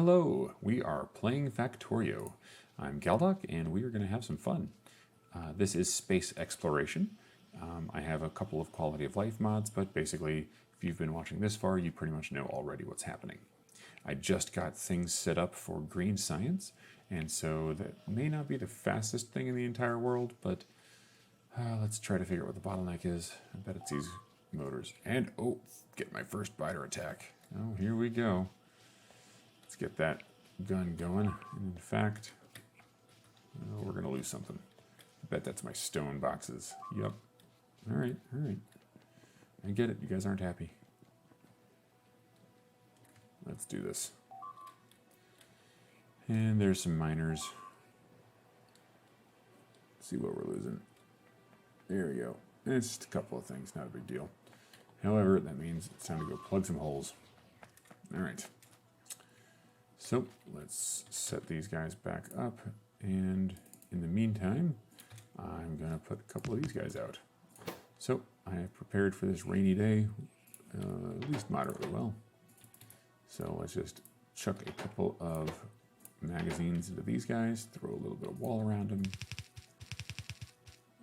Hello, we are playing Factorio. I'm Galdoc, and we are going to have some fun. This is space exploration. I have a couple of quality of life mods, but basically, if you've been watching this far, you pretty much know already what's happening. I just got things set up for green science, and so that may not be the fastest thing in the entire world, but let's try to figure out what the bottleneck is. I bet it's these motors. And, oh, get my first biter attack. Oh, here we go. Let's get that gun going. And in fact, we're going to lose something. I bet that's my stone boxes. Yep. All right. I get it. You guys aren't happy. Let's do this. And there's some miners. Let's see what we're losing. There we go. And it's just a couple of things, not a big deal. However, that means it's time to go plug some holes. All right. So let's set these guys back up, and in the meantime, I'm going to put a couple of these guys out. So I have prepared for this rainy day, at least moderately well. So let's just chuck a couple of magazines into these guys, throw a little bit of wall around them,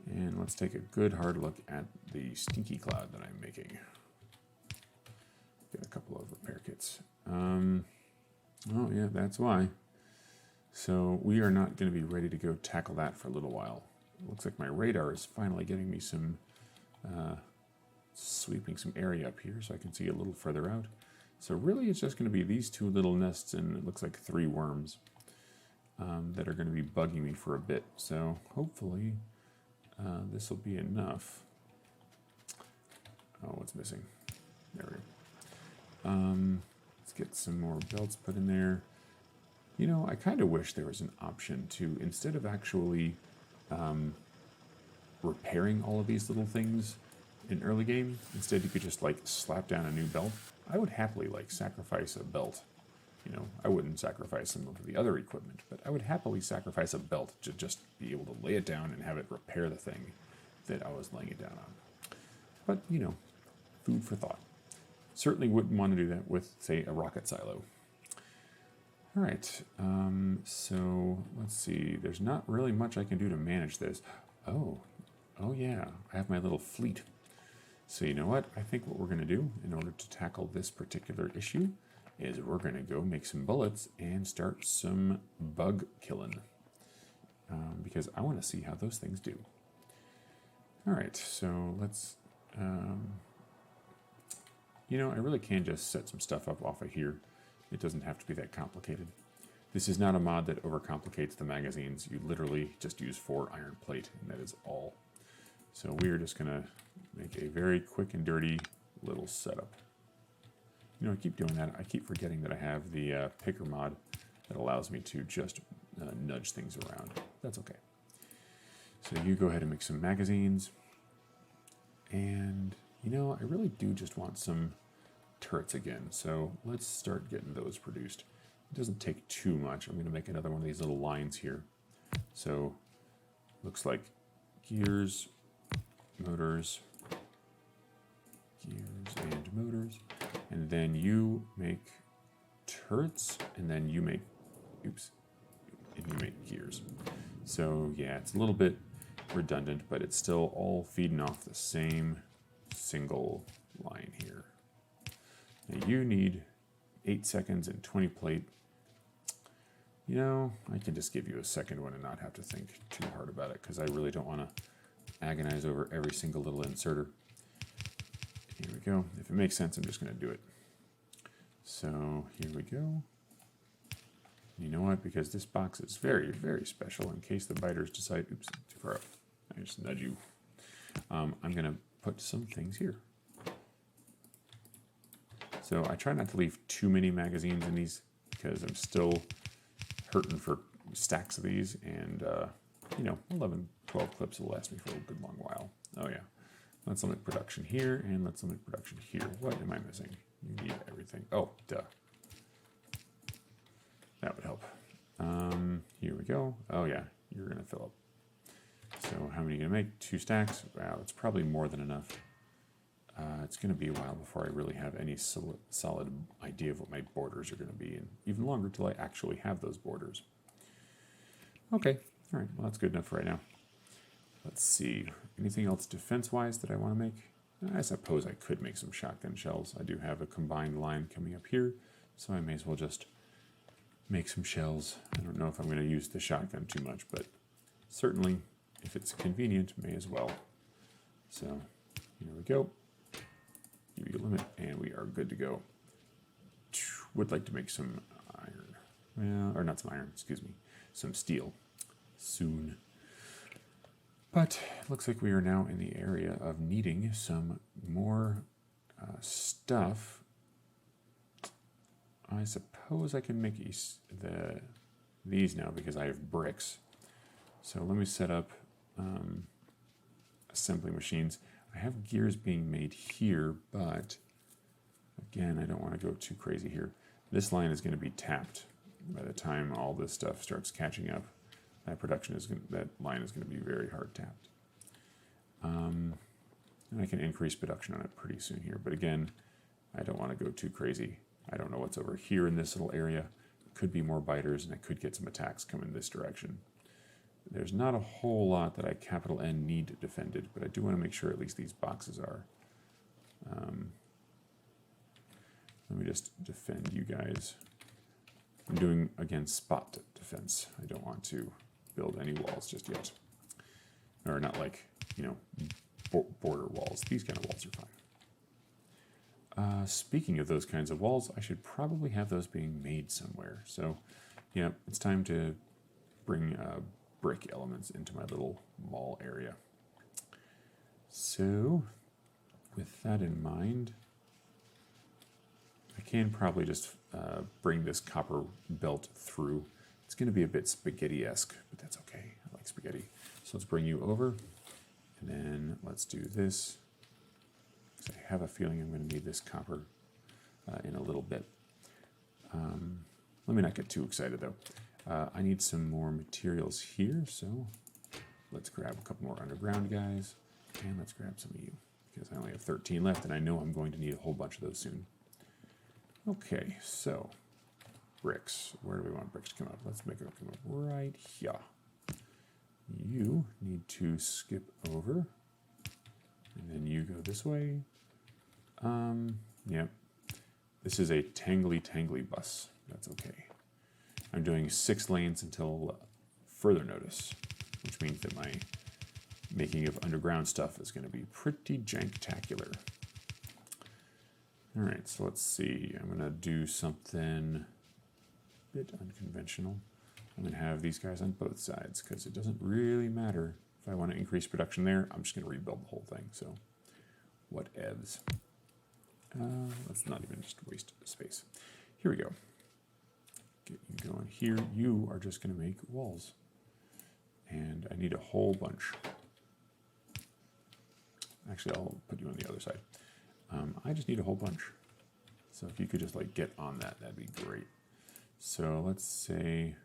and let's take a good hard look at the stinky cloud that I'm making. Get a couple of repair kits. Oh yeah, that's why. So we are not going to be ready to go tackle that for a little while. It looks like my radar is finally getting me some, sweeping some area up here so I can see a little further out. So really it's just going to be these two little nests and it looks like 3 worms that are going to be bugging me for a bit. So hopefully this will be enough. Oh, what's missing? There we go. Let's get some more belts put in there. You know, I kind of wish there was an option to, instead of actually repairing all of these little things in early game, instead you could just like slap down a new belt. I would happily like sacrifice a belt. You know, I wouldn't sacrifice some of the other equipment, but I would happily sacrifice a belt to just be able to lay it down and have it repair the thing that I was laying it down on. But, you know, food for thought. Certainly wouldn't want to do that with, say, a rocket silo. All right, so let's see. There's not really much I can do to manage this. Oh yeah, I have my little fleet. So you know what? I think what we're going to do in order to tackle this particular issue is we're going to go make some bullets and start some bug killing. Because I want to see how those things do. All right, so let's... you know, I really can just set some stuff up off of here. It doesn't have to be that complicated. This is not a mod that overcomplicates the magazines. You literally just use 4 iron plate, and that is all. So we're just going to make a very quick and dirty little setup. You know, I keep doing that. I keep forgetting that I have the picker mod that allows me to just nudge things around. That's okay. So you go ahead and make some magazines. And... you know, I really do just want some turrets again, so let's start getting those produced. It doesn't take too much. I'm going to make another one of these little lines here. So, looks like gears, motors, and then you make turrets, and then you make, and you make gears. So, yeah, it's a little bit redundant, but it's still all feeding off the same single line here. Now you need 8 seconds and 20 plate. You know, I can just give you a second one and not have to think too hard about it because I really don't want to agonize over every single little inserter. Here we go. If it makes sense, I'm just going to do it. So here we go. You know what? Because this box is very, very special in case the biters decide, oops, too far up. I just nudge you. I'm going to put some things here. So I try not to leave too many magazines in these because I'm still hurting for stacks of these, and you know, 11, 12 clips will last me for a good long while. Oh yeah. Let's limit production here, and let's limit production here. What am I missing? You need everything. Oh, duh. That would help. Here we go. Oh yeah, you're gonna fill up. So how many are you gonna make? 2 stacks? Wow, it's probably more than enough. it's going to be a while before I really have any solid idea of what my borders are going to be, and even longer till I actually have those borders. Okay, all right, well that's good enough for right now. Let's see, anything else defense-wise that I want to make? I suppose I could make some shotgun shells. I do have a combined line coming up here, so I may as well just make some shells. I don't know if I'm going to use the shotgun too much, but certainly if it's convenient, may as well. So here we go. UV limit, and we are good to go. Would like to make some iron. Well, or not some iron, excuse me. Some steel soon. But it looks like we are now in the area of needing some more stuff. I suppose I can make these now because I have bricks. So let me set up assembly machines. I have gears being made here, but again, I don't want to go too crazy here. This line is going to be tapped by the time all this stuff starts catching up. That that line is going to be very hard tapped. And I can increase production on it pretty soon here, but again, I don't want to go too crazy. I don't know what's over here in this little area. Could be more biters, and I could get some attacks coming this direction. There's not a whole lot that I capital N need defended, but I do want to make sure at least these boxes are. Let me just defend you guys. I'm doing, again, spot defense. I don't want to build any walls just yet. Or not like, you know, border walls. These kind of walls are fine. Speaking of those kinds of walls, I should probably have those being made somewhere. So, yeah, it's time to bring brick elements into my little mall area. So, with that in mind, I can probably just bring this copper belt through. It's going to be a bit spaghetti-esque, but that's okay. I like spaghetti. So let's bring you over, and then let's do this. I have a feeling I'm going to need this copper in a little bit. Let me not get too excited, though. I need some more materials here, so let's grab a couple more underground guys, and let's grab some of you, because I only have 13 left, and I know I'm going to need a whole bunch of those soon. Okay, so bricks. Where do we want bricks to come up? Let's make it come up right here. You need to skip over, and then you go this way. Yep. This is a tangly bus. That's okay. I'm doing 6 lanes until further notice, which means that my making of underground stuff is going to be pretty janktacular. All right, so let's see. I'm going to do something a bit unconventional. I'm going to have these guys on both sides because it doesn't really matter. If I want to increase production there, I'm just going to rebuild the whole thing. So whatevs. Let's not even just waste space. Here we go. Get you going here. You are just going to make walls. And I need a whole bunch. Actually, I'll put you on the other side. I just need a whole bunch. So if you could just like get on that, that'd be great. So let's say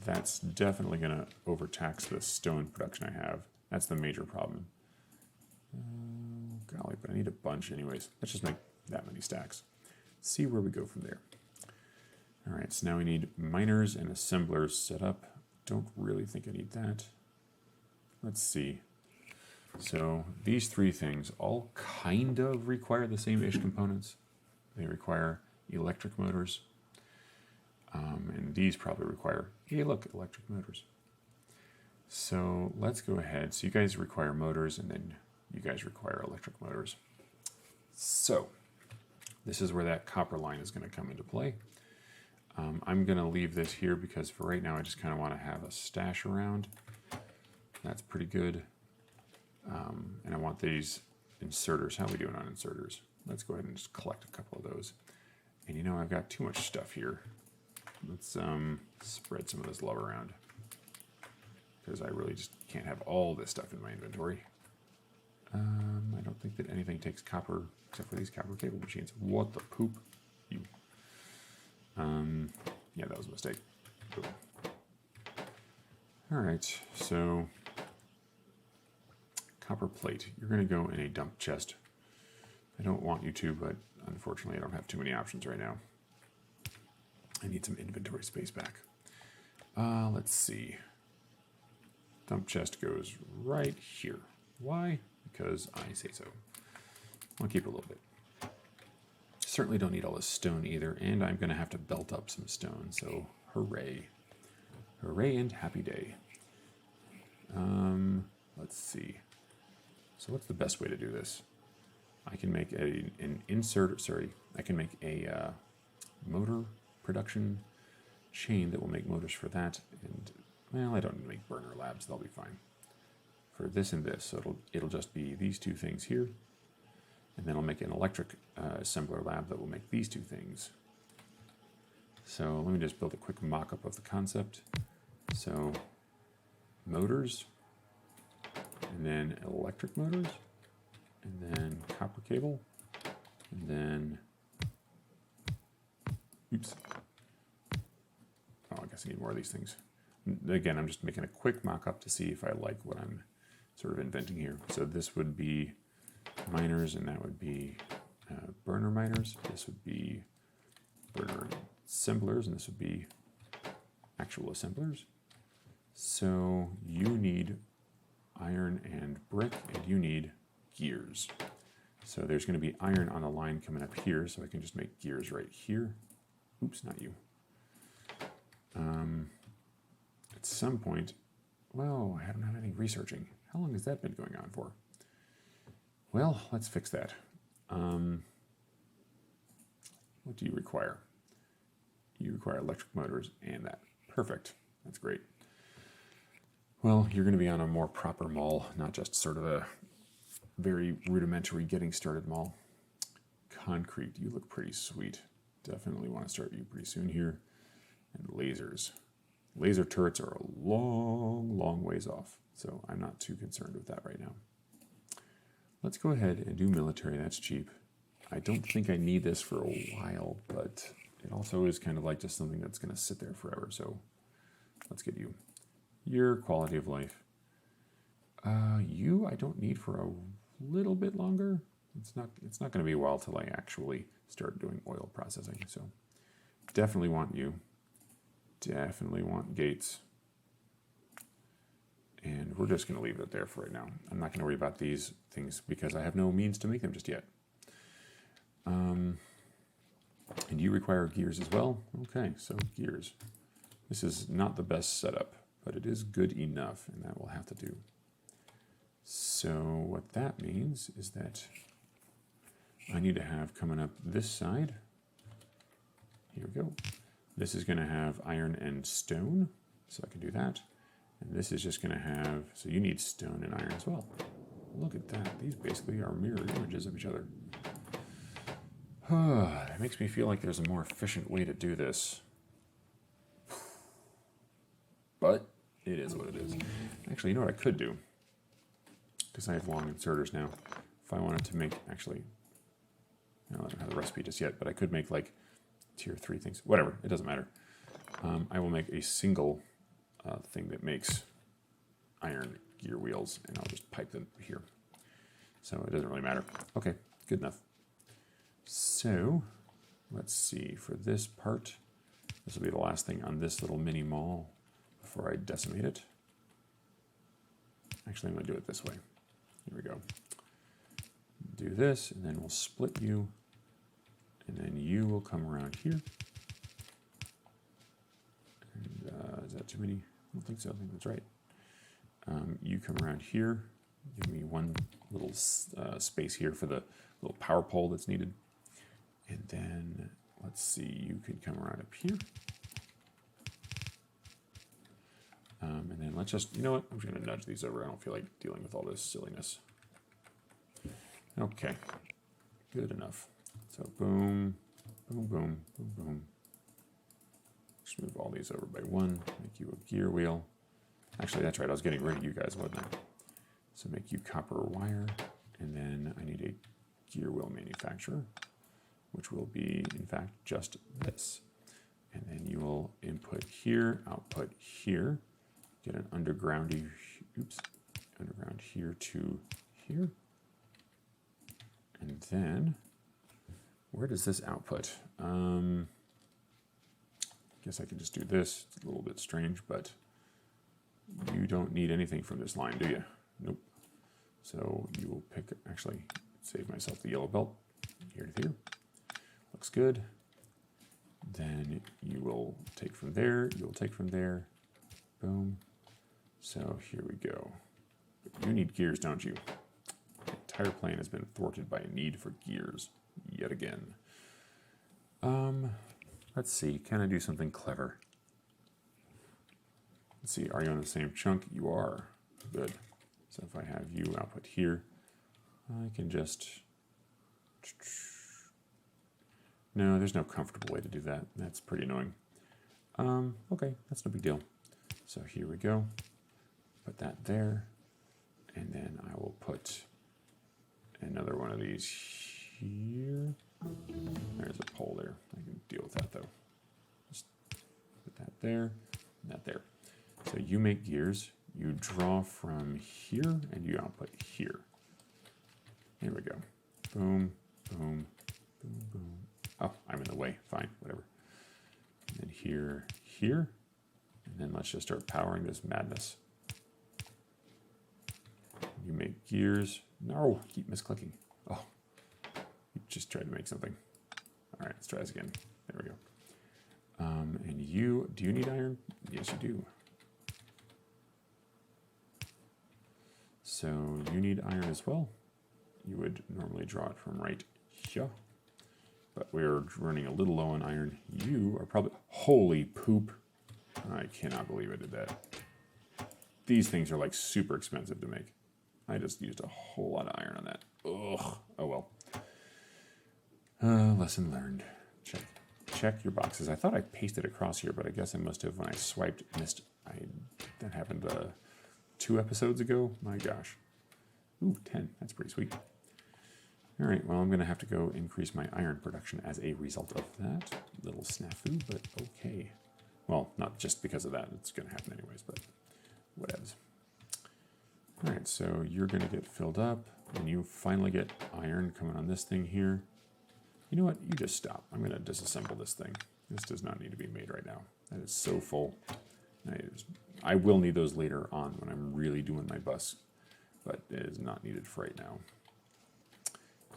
that's definitely going to overtax the stone production I have. That's the major problem. Golly, but I need a bunch anyways. Let's just make that many stacks. See where we go from there. All right, so now we need miners and assemblers set up. Don't really think I need that. Let's see. So these 3 things all kind of require the same-ish components. They require electric motors. And these probably require, hey, look, electric motors. So let's go ahead. So you guys require motors, and then you guys require electric motors. So this is where that copper line is going to come into play. I'm going to leave this here because for right now I just kind of want to have a stash around. That's pretty good. And I want these inserters. How are we doing on inserters? Let's go ahead and just collect a couple of those. And you know, I've got too much stuff here. Let's spread some of this love around, because I really just can't have all this stuff in my inventory. I don't think that anything takes copper except for these copper cable machines. What the poop? You. Yeah, that was a mistake. Boom. All right, so Copper plate. You're going to go in a dump chest. I don't want you to, but unfortunately I don't have too many options right now. I need some inventory space back. Let's see. Dump chest goes right here. Why? Because I say so. I'll keep a little bit. Certainly don't need all this stone either, and I'm going to have to belt up some stone, so hooray. Hooray and happy day. Let's see. So what's the best way to do this? I can make an insert, I can make a motor production chain that will make motors for that, and, well, I don't need to make burner labs, they'll be fine. For this and this, so it'll just be these two things here, and then I'll make an electric assembler lab that will make these two things. So let me just build a quick mock-up of the concept. So motors, and then electric motors, and then copper cable, and then, oops. Oh, I guess I need more of these things. Again, I'm just making a quick mock-up to see if I like what I'm sort of inventing here. So this would be miners, and that would be burner miners. This would be burner assemblers, and this would be actual assemblers. So you need iron and brick, and you need gears. So there's going to be iron on a line coming up here, so I can just make gears right here. Oops, not you. At some point, well, I haven't done any researching. How long has that been going on for? Well, let's fix that. What do you require? You require electric motors and that. Perfect. That's great. Well, you're going to be on a more proper mall, not just sort of a very rudimentary getting started mall. Concrete, you look pretty sweet. Definitely want to start you pretty soon here. And lasers. Laser turrets are a long, long ways off, so I'm not too concerned with that right now. Let's go ahead and do military. That's cheap. I don't think I need this for a while, but it also is kind of like just something that's going to sit there forever, so let's get you. Your quality of life. You I don't need for a little bit longer. It's not going to be a while till I actually start doing oil processing, so definitely want you. Definitely want gates. And we're just going to leave it there for right now. I'm not going to worry about these things because I have no means to make them just yet. And you require gears as well? Okay, so gears. This is not the best setup, but it is good enough, and that will have to do. So what that means is that I need to have coming up this side. Here we go. This is going to have iron and stone, so I can do that. And this is just going to have, so you need stone and iron as well. Look at that. These basically are mirror images of each other. That makes me feel like there's a more efficient way to do this. But it is what it is. Actually, you know what I could do? Because I have long inserters now. If I wanted to make, actually, I don't have the recipe just yet, but I could make like tier 3 things. Whatever, it doesn't matter. I will make a single thing that makes iron gear wheels, and I'll just pipe them here. So it doesn't really matter. Okay, good enough. So let's see, for this part, this will be the last thing on this little mini mall before I decimate it. Actually, I'm going to do it this way. Here we go. Do this, and then we'll split you, and then you will come around here. And, is that too many? I don't think so. I think that's right. You come around here. Give me one little space here for the little power pole that's needed. And then, let's see, you can come around up here. And then let's just, you know what? I'm just going to nudge these over. I don't feel like dealing with all this silliness. Okay. Good enough. So boom, boom, boom, boom, boom. Just move all these over by one. Make you a gear wheel. Actually, that's right. I was getting rid of you guys, wasn't I? So make you copper wire. And then I need a gear wheel manufacturer, which will be, in fact, just this. And then you will input here, output here. Get an undergroundy, oops, underground here to here. And then, where does this output? Guess I can just do this. It's a little bit strange, but you don't need anything from this line, do you? Nope. So you will pick, actually, save myself the yellow belt, here to here. Looks good. Then you will take from there, you'll take from there, boom. So here we go. You need gears, don't you? The entire plane has been thwarted by a need for gears, yet again. Let's see, can I do something clever? Let's see, are you on the same chunk? You are. Good. So if I have you output here, I can just... No, there's no comfortable way to do that. That's pretty annoying. Okay, that's no big deal. So here we go. Put that there. And then I will put another one of these here. There's a pole there. I can deal with that though. Just put that there, and that there. So you make gears, you draw from here, and you output here. There we go. Boom, boom, boom, boom. Oh, I'm in the way. Fine, whatever. And then here, here. And then let's just start powering this madness. You make gears. No, keep misclicking. Oh, you just tried to make something. All right, let's try this again. There we go. And you, do you need iron? Yes, you do. So you need iron as well. You would normally draw it from right here. But we're running a little low on iron. You are probably... Holy poop. I cannot believe I did that. These things are like super expensive to make. I just used a whole lot of iron on that. Ugh. Oh well. Lesson learned. Check your boxes. I thought I pasted across here, but I guess I must have, when I swiped, missed. That happened 2 episodes ago. My gosh. Ooh, 10. That's pretty sweet. All right, well, I'm going to have to go increase my iron production as a result of that. Little snafu, but okay. Well, not just because of that. It's going to happen anyways, but whatevs. All right, so you're going to get filled up, and you finally get iron coming on this thing here. You know what? You just stop. I'm going to disassemble this thing. This does not need to be made right now. That is so full. I will need those later on when I'm really doing my bus, but it is not needed for right now.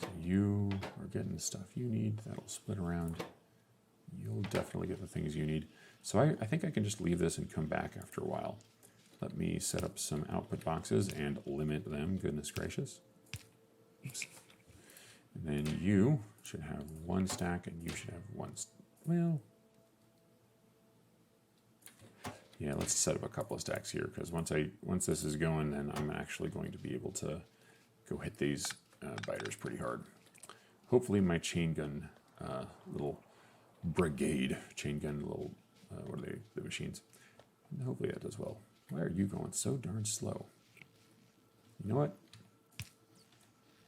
So you are getting the stuff you need. That'll split around. You'll definitely get the things you need. So I think I can just leave this and come back after a while. Let me set up some output boxes and limit them. Goodness gracious. Oops. And then you should have 1 stack, and you should have 1. Well, yeah. Let's set up a couple of stacks here, because once this is going, then I'm actually going to be able to go hit these biters pretty hard. Hopefully, my chain gun little brigade, chain gun little what are they? The machines. And hopefully that does well. Why are you going so darn slow? You know what?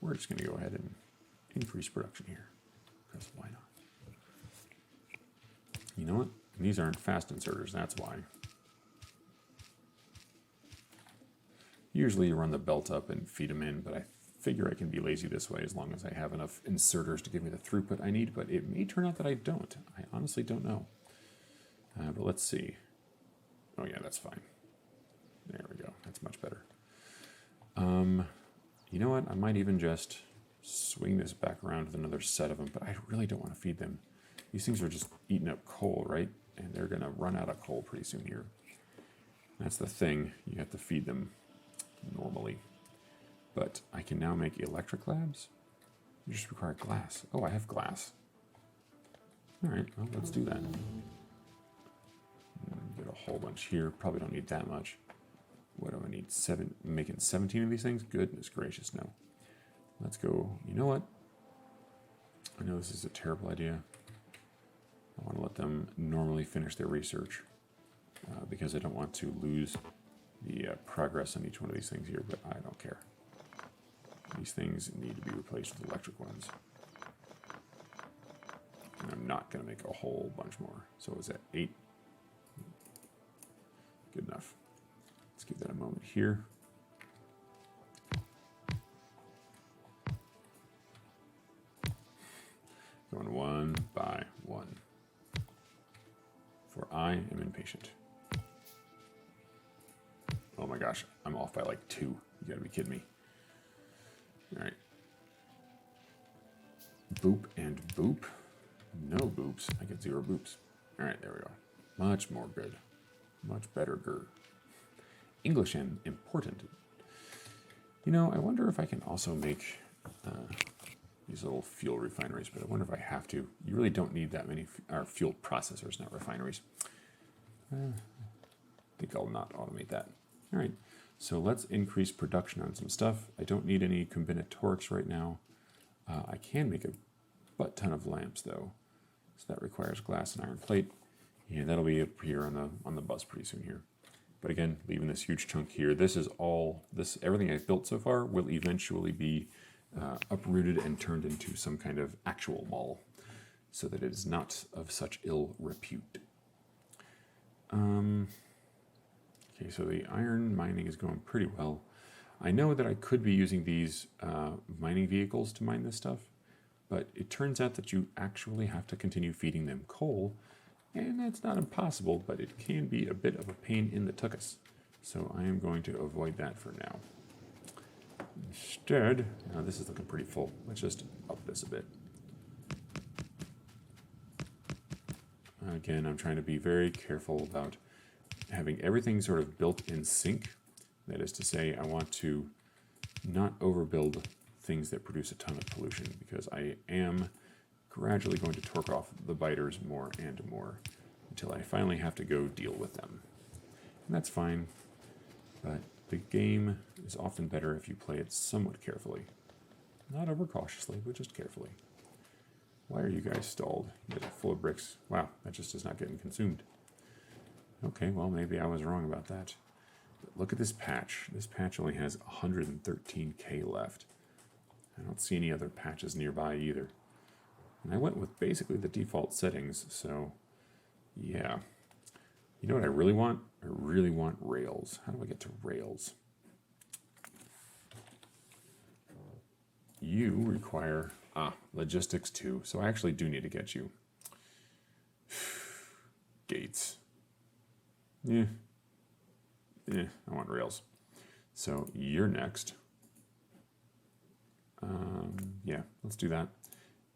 We're just going to go ahead and increase production here, because why not? You know what? These aren't fast inserters, that's why. Usually you run the belt up and feed them in, but I figure I can be lazy this way as long as I have enough inserters to give me the throughput I need, but it may turn out that I don't. I honestly don't know. But let's see. Oh yeah, that's fine. There we go. That's much better. You know what? I might even just swing this back around with another set of them, but I really don't want to feed them. These things are just eating up coal, right? And they're going to run out of coal pretty soon here. That's the thing. You have to feed them normally. But I can now make electric labs. You just require glass. Oh, I have glass. All right, well, let's do that. Get a whole bunch here. Probably don't need that much. What do I need? 7, making 17 of these things? Goodness gracious, no. Let's go. You know what? I know this is a terrible idea. I want to let them normally finish their research because I don't want to lose the progress on each one of these things here, but I don't care. These things need to be replaced with electric ones. And I'm not going to make a whole bunch more. So is that 8? Good enough. Let's give that a moment here. Going one by one. For I am impatient. Oh my gosh, I'm off by like 2. You gotta be kidding me. All right. Boop and boop. No boops. I get 0 boops. All right, there we go. Much more good. Much better grr. English and important. You know, I wonder if I can also make these little fuel refineries, but I wonder if I have to. You really don't need that many fuel processors, not refineries. I think I'll not automate that. All right, so let's increase production on some stuff. I don't need any combinatorics right now. I can make a butt ton of lamps though, so that requires glass and iron plate. Yeah, that'll be up here on the bus pretty soon here. But again, leaving this huge chunk here. This is all everything I've built so far will eventually be uprooted and turned into some kind of actual mall, so that it is not of such ill repute. Okay, so the iron mining is going pretty well. I know that I could be using these mining vehicles to mine this stuff, but it turns out that you actually have to continue feeding them coal, and that's not impossible, but it can be a bit of a pain in the tuchus. So I am going to avoid that for now. Instead, now this is looking pretty full. Let's just up this a bit. Again, I'm trying to be very careful about having everything sort of built in sync. That is to say, I want to not overbuild things that produce a ton of pollution, because I am gradually going to torque off the biters more and more until I finally have to go deal with them. And that's fine, but the game is often better if you play it somewhat carefully. Not overcautiously, but just carefully. Why are you guys stalled? You guys are full of bricks. Wow, that just is not getting consumed. Okay, well, maybe I was wrong about that. But look at this patch. This patch only has 113k left. I don't see any other patches nearby either. And I went with basically the default settings, so yeah. You know what I really want? I really want rails. How do I get to rails? You require logistics too, so I actually do need to get you. Gates. I want rails. So you're next. Yeah, let's do that.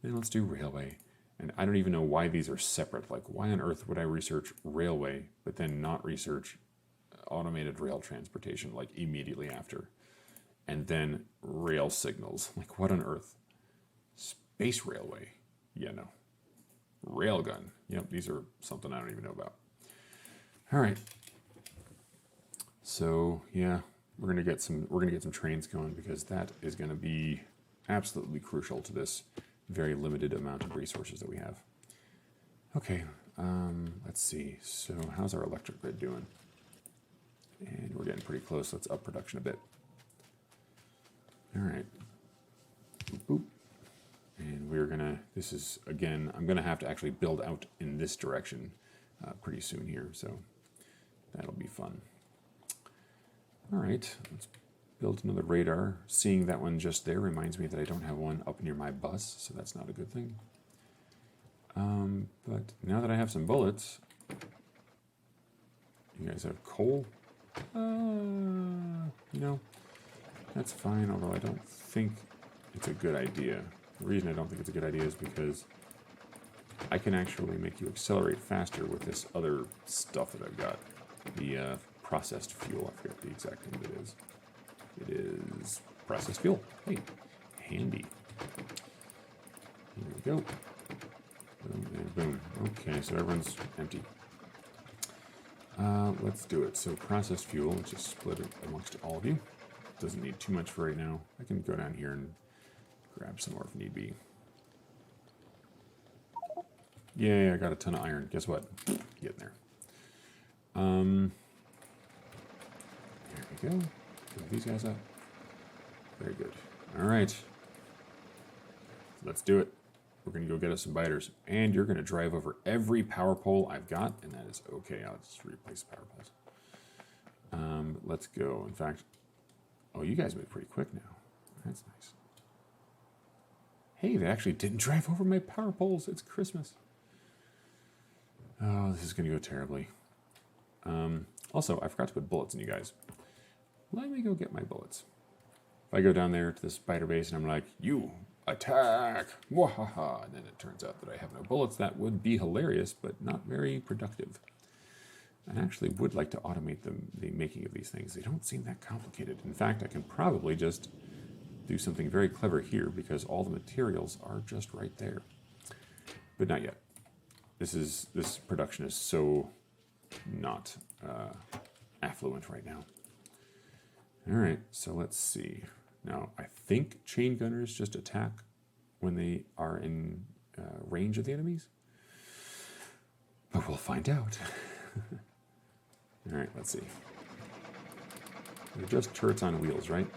Then let's do railway. And I don't even know why these are separate. Like, why on earth would I research railway, but then not research automated rail transportation, like immediately after? And then rail signals. Like, what on earth? Space railway. Yeah, no. Railgun. Yep, these are something I don't even know about. All right. So yeah, we're gonna get some trains going, because that is gonna be absolutely crucial to this very limited amount of resources that we have. Okay, let's see. So how's our electric grid doing? And we're getting pretty close. Let's up production a bit. All right. Boop, boop. And we're gonna, this is, again, I'm gonna have to actually build out in this direction pretty soon here, so that'll be fun. All right, let's build another radar. Seeing that one just there reminds me that I don't have one up near my bus, so that's not a good thing. But now that I have some bullets, you guys have coal? You know, that's fine, although I don't think it's a good idea. The reason I don't think it's a good idea is because I can actually make you accelerate faster with this other stuff that I've got. The processed fuel, I forget the exact name it is. It is processed fuel. Hey, handy. Here we go. Boom and boom. Okay, so everyone's empty. Let's do it. So processed fuel, let's just split it amongst all of you. Doesn't need too much for right now. I can go down here and grab some more if need be. Yeah, I got a ton of iron. Guess what? Get in there. There we go. Fill these guys up. Very good. All right. Let's do it. We're going to go get us some biters. And you're going to drive over every power pole I've got, and that is okay. I'll just replace the power poles. Let's go. In fact, oh, you guys move pretty quick now. That's nice. Hey, they actually didn't drive over my power poles. It's Christmas. Oh, this is going to go terribly. Also, I forgot to put bullets in you guys. Let me go get my bullets. If I go down there to the spider base and I'm like, you attack, mwahaha, and then it turns out that I have no bullets, that would be hilarious, but not very productive. I actually would like to automate the making of these things. They don't seem that complicated. In fact, I can probably just do something very clever here because all the materials are just right there. But not yet. This production is so not affluent right now. All right, so let's see. Now, I think chain gunners just attack when they are in range of the enemies. But we'll find out. All right, let's see. They're just turrets on wheels, right?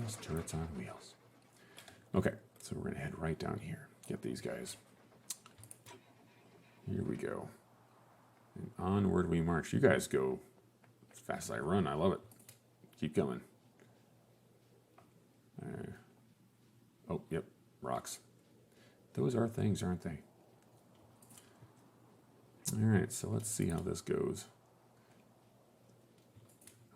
Just turrets on wheels. Okay, so we're going to head right down here. Get these guys. Here we go. And onward we march. You guys go as fast as I run. I love it. Keep going. Oh, yep, rocks. Those are things, aren't they? All right, so let's see how this goes.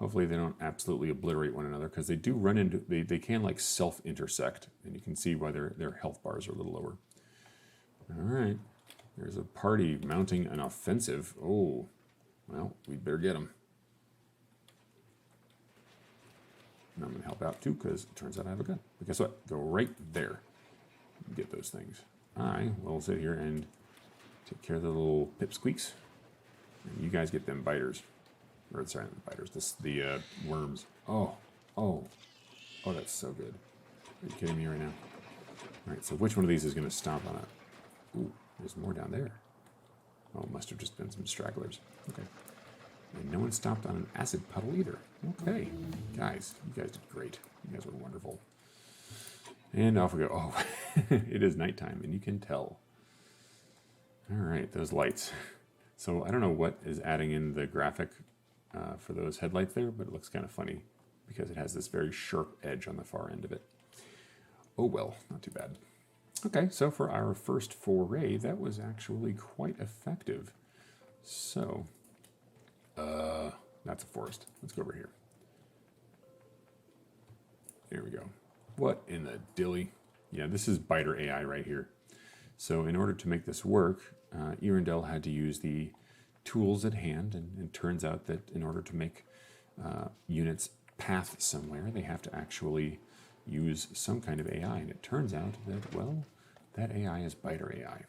Hopefully they don't absolutely obliterate one another, because they do run into, they can like self-intersect, and you can see why their health bars are a little lower. All right, there's a party mounting an offensive. Oh, well, we better get them. And I'm going to help out too, because it turns out I have a gun. But guess what? Go right there. Get those things. I will sit here and take care of the little pipsqueaks. And you guys get them biters. Or, sorry, not the biters. The worms. Oh, that's so good. Are you kidding me right now? All right, so which one of these is going to stomp on it? Ooh, there's more down there. Oh, must have just been some stragglers. Okay. And no one stopped on an acid puddle either. Okay, guys, you guys did great. You guys were wonderful. And off we go. Oh, it is nighttime, and you can tell. All right, those lights. So I don't know what is adding in the graphic for those headlights there, but it looks kind of funny because it has this very sharp edge on the far end of it. Oh well, not too bad. Okay, so for our first foray, that was actually quite effective. So, that's a forest. Let's go over here. There we go. What in the dilly? Yeah, this is biter AI right here. So in order to make this work, Earendel had to use the tools at hand, and it turns out that in order to make units path somewhere, they have to actually use some kind of AI, and it turns out that, well, that AI is biter AI.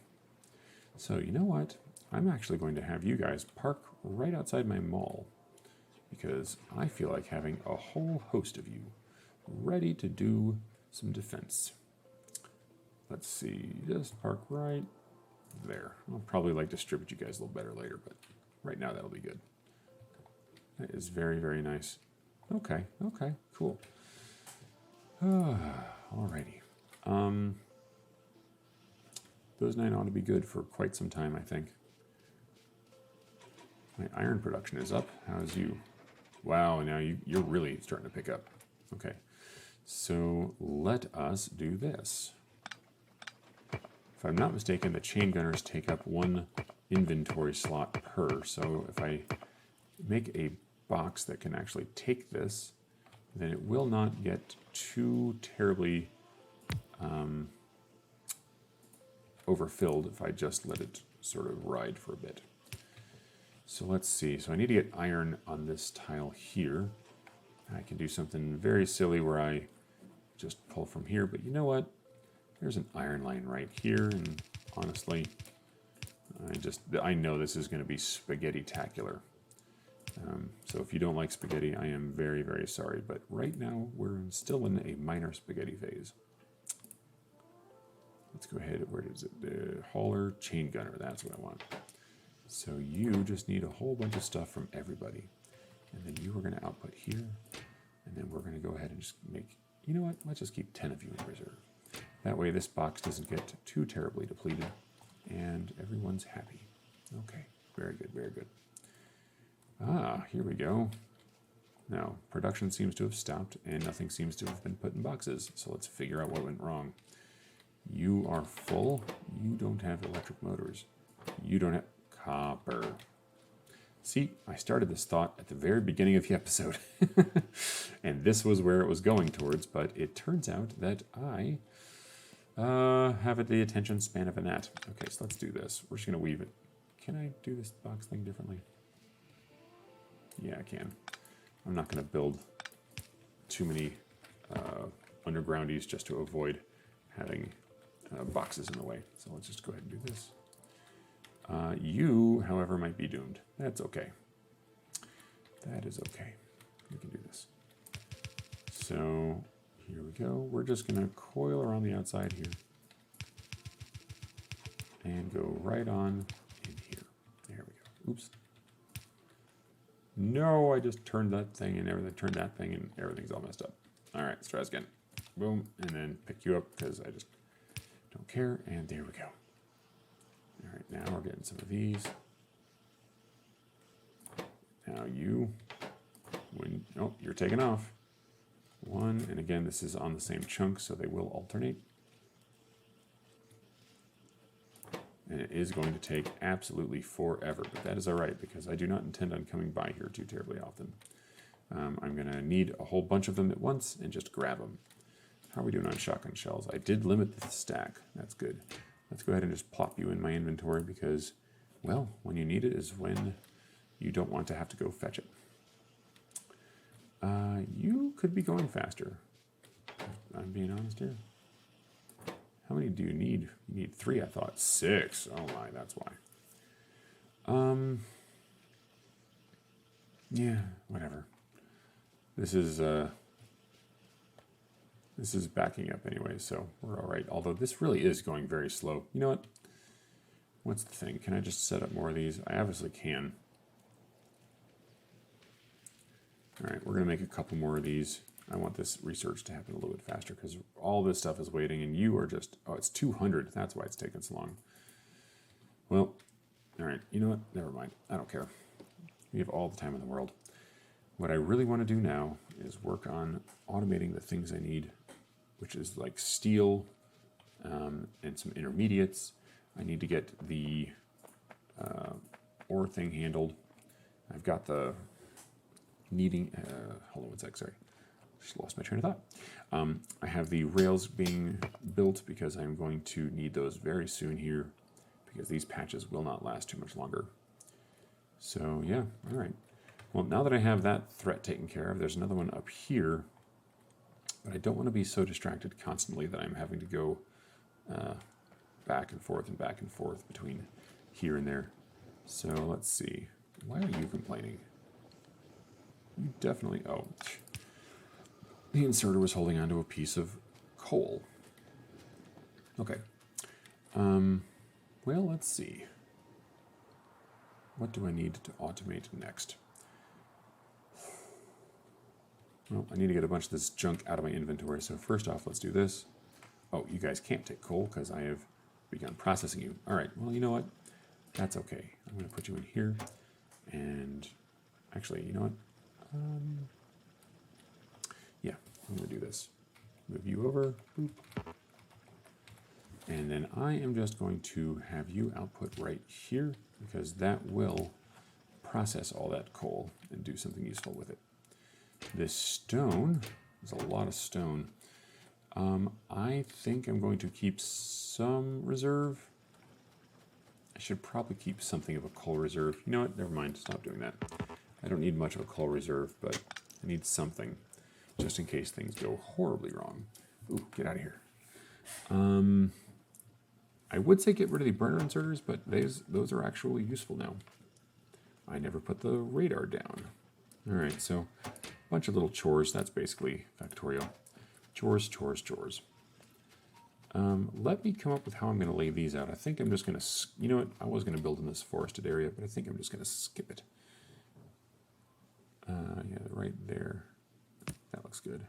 So you know what? I'm actually going to have you guys park right outside my mall, because I feel like having a whole host of you ready to do some defense. Let's see, just park right there. I'll probably like distribute you guys a little better later, but right now that'll be good. That is very, very nice. Okay, cool. Alrighty. Those 9 ought to be good for quite some time, I think. My iron production is up. How's you? Wow, now you're really starting to pick up. Okay, so let us do this. If I'm not mistaken, the chain gunners take up 1 inventory slot per. So if I make a box that can actually take this, then it will not get too terribly overfilled if I just let it sort of ride for a bit. So let's see. So I need to get iron on this tile here. I can do something very silly where I just pull from here, but you know what? There's an iron line right here, and honestly, I know this is going to be spaghetti-tacular. So if you don't like spaghetti, I am very, very sorry, but right now we're still in a minor spaghetti phase. Let's go ahead, where is it? The hauler chain gunner, that's what I want. So you just need a whole bunch of stuff from everybody. And then you are going to output here, and then we're going to go ahead and just make, you know what, let's just keep 10 of you in reserve. That way this box doesn't get too terribly depleted, and everyone's happy. Okay, very good, very good. Ah, here we go. Now, production seems to have stopped, and nothing seems to have been put in boxes. So let's figure out what went wrong. You are full. You don't have electric motors. You don't have copper. See, I started this thought at the very beginning of the episode. And this was where it was going towards, but it turns out that I have the attention span of a gnat. Okay, so let's do this. We're just going to weave it. Can I do this box thing differently? Yeah, I can. I'm not going to build too many undergroundies just to avoid having boxes in the way. So let's just go ahead and do this. You, however, might be doomed. That's okay. That is okay. We can do this. So here we go. We're just going to coil around the outside here and go right on in here. There we go. Oops. No, I just turned that thing and everything, turned that thing and everything's all messed up. All right, let's try this again. Boom, and then pick you up because I just don't care. And there we go. All right, now we're getting some of these. Now you, oh, you're taking off. One, and again, this is on the same chunk, so they will alternate. And it is going to take absolutely forever, but that is all right because I do not intend on coming by here too terribly often. I'm going to need a whole bunch of them at once and just grab them. How are we doing on shotgun shells? I did limit the stack. That's good. Let's go ahead and just plop you in my inventory because, well, when you need it is when you don't want to have to go fetch it. You could be going faster. I'm being honest here. How many do you need? You need 3, I thought. 6. Oh my, that's why. Yeah, whatever. This is backing up anyway, so we're all right. Although this really is going very slow. You know what? What's the thing? Can I just set up more of these? I obviously can. All right, we're going to make a couple more of these. I want this research to happen a little bit faster because all this stuff is waiting and you are just, oh, it's 200. That's why it's taking so long. Well, all right, you know what? Never mind. I don't care. We have all the time in the world. What I really want to do now is work on automating the things I need, which is like steel and some intermediates. I need to get the ore thing handled. I've got the needing, hold on one sec, sorry. Just lost my train of thought. I have the rails being built because I'm going to need those very soon here because these patches will not last too much longer. So yeah, all right. Well, now that I have that threat taken care of, there's another one up here, but I don't want to be so distracted constantly that I'm having to go back and forth between here and there. So let's see. Why are you complaining? You definitely, oh. The inserter was holding onto a piece of coal. Okay. Well, let's see. What do I need to automate next? Well, I need to get a bunch of this junk out of my inventory. So first off, let's do this. Oh, you guys can't take coal because I have begun processing you. All right, well, you know what? That's okay. I'm going to put you in here. And actually, you know what? Yeah, I'm going to do this. Move you over. Boop. And then I am just going to have you output right here because that will process all that coal and do something useful with it. This stone, there's a lot of stone. I think I'm going to keep some reserve. I should probably keep something of a coal reserve. You know what? Never mind. Stop doing that. I don't need much of a coal reserve, but I need something just in case things go horribly wrong. Ooh, get out of here. I would say get rid of the burner inserters, but those are actually useful now. I never put the radar down. All right, so a bunch of little chores. That's basically Factorio. Chores, chores, chores. Let me come up with how I'm going to lay these out. I think I'm just going to, you know what? I was going to build in this forested area, but I think I'm just going to skip it. Yeah, right there. That looks good.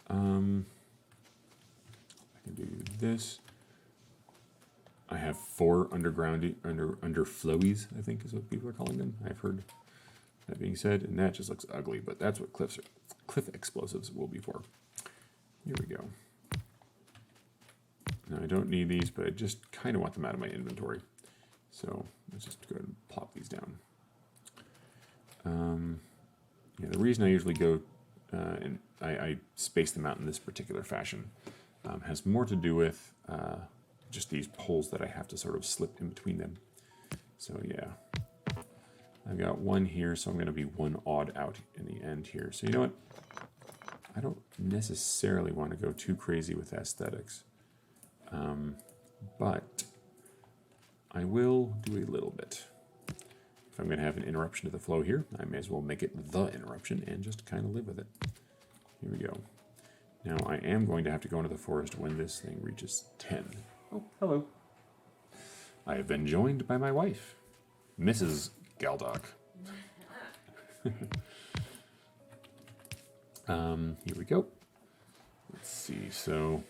I can do this. I have 4 underflowies, I think is what people are calling them. I've heard That being said, and that just looks ugly, but that's what cliff explosives will be for. Here we go. Now I don't need these, but I just kind of want them out of my inventory. So let's just go ahead and plop these down. Yeah, the reason I usually go and I space them out in this particular fashion has more to do with just these poles that I have to sort of slip in between them. So yeah, I've got one here, so I'm going to be one odd out in the end here. So you know what? I don't necessarily want to go too crazy with aesthetics, but I will do a little bit. If I'm going to have an interruption to the flow here, I may as well make it the interruption and just kind of live with it. Here we go. Now I am going to have to go into the forest when this thing reaches 10. Oh, hello. I have been joined by my wife, Mrs. Galdoc. Here we go. Let's see, so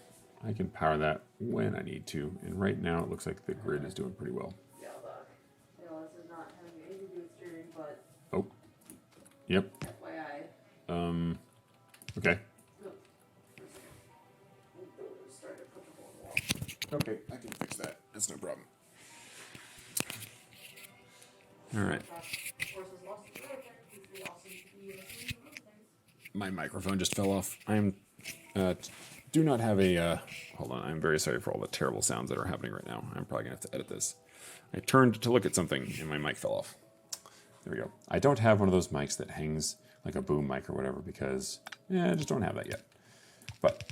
I can power that when I need to, and right now it looks like the grid is doing pretty well. Galdoc. You know, this is not having anything to do with streaming, but... Oh. Yep. FYI. Okay. Okay, I can fix that. That's no problem. All right. My microphone just fell off. I'm do not have a hold on. I'm very sorry for all the terrible sounds that are happening right now. I'm probably gonna have to edit this. I turned to look at something and my mic fell off. There we go. I don't have one of those mics that hangs like a boom mic or whatever because I just don't have that yet. But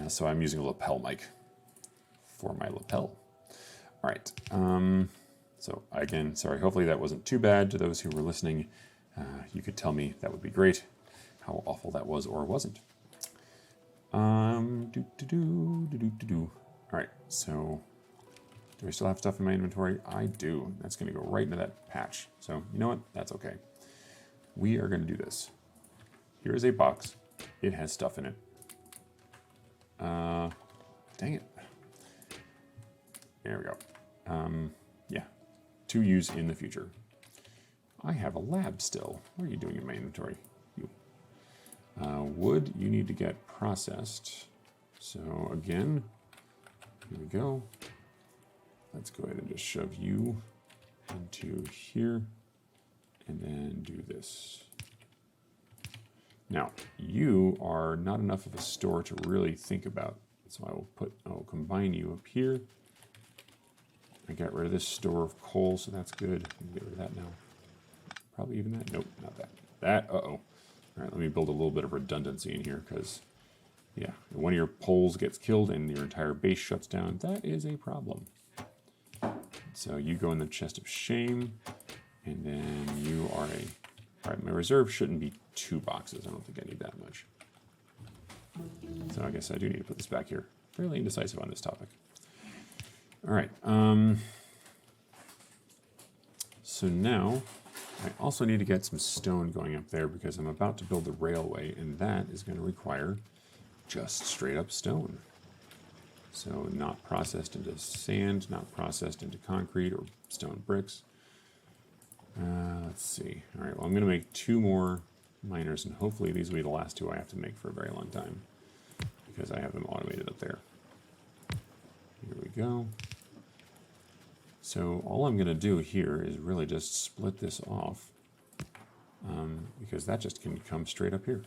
so I'm using a lapel mic for my lapel. All right. So again, sorry. Hopefully that wasn't too bad to those who were listening. You could tell me, that would be great, how awful that was or wasn't. All right. So do I still have stuff in my inventory? I do. That's going to go right into that patch. So you know what? That's okay. We are going to do this. Here is a box. It has stuff in it. Dang it. There we go. Yeah, to use in the future. I have a lab still. What are you doing in my inventory? You. Wood, you need to get processed. So again, here we go. Let's go ahead and just shove you into here and then do this. Now, you are not enough of a store to really think about. So I will combine you up here. I got rid of this store of coal, so that's good. I can get rid of that now. Probably even that. Nope, not that. That, uh-oh. All right, let me build a little bit of redundancy in here, because, yeah, one of your poles gets killed and your entire base shuts down. That is a problem. So you go in the chest of shame, and then you are a... All right, my reserve shouldn't be 2 boxes. I don't think I need that much. So I guess I do need to put this back here. Fairly indecisive on this topic. All right. So now I also need to get some stone going up there because I'm about to build the railway, and that is going to require just straight up stone. So not processed into sand, not processed into concrete or stone bricks. Let's see. All right, well, I'm going to make 2 more miners, and hopefully these will be the last 2 I have to make for a very long time because I have them automated up there. Here we go. So all I'm going to do here is really just split this off because that just can come straight up here.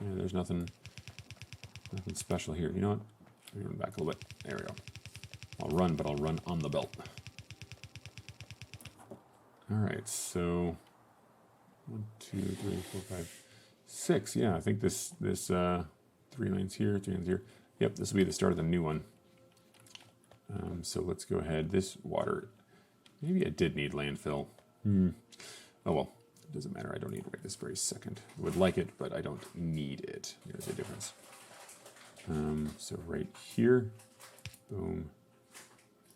Yeah, there's nothing special here. You know what? Let me run back a little bit. There we go. I'll run, but I'll run on the belt. All right, so 1, 2, 3, 4, 5, 6. Yeah, I think this 3 lanes here, 3 lanes here. Yep, this will be the start of the new one. So let's go ahead. This water, maybe I did need landfill. Oh well, it doesn't matter. I don't need it right this very second. I would like it, but I don't need it. There's a difference. So right here, boom.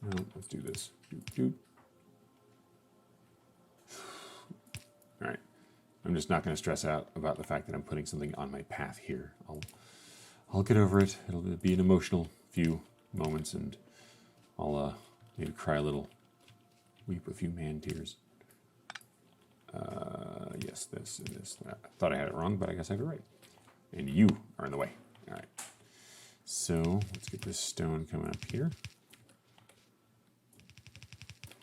No, let's do this. Doop, doop. All right. I'm just not going to stress out about the fact that I'm putting something on my path here. I'll get over it. It'll be an emotional few moments, and I'll maybe cry a little, weep a few man tears. Yes, this and this. I thought I had it wrong, but I guess I have it right. And you are in the way. All right. So let's get this stone coming up here.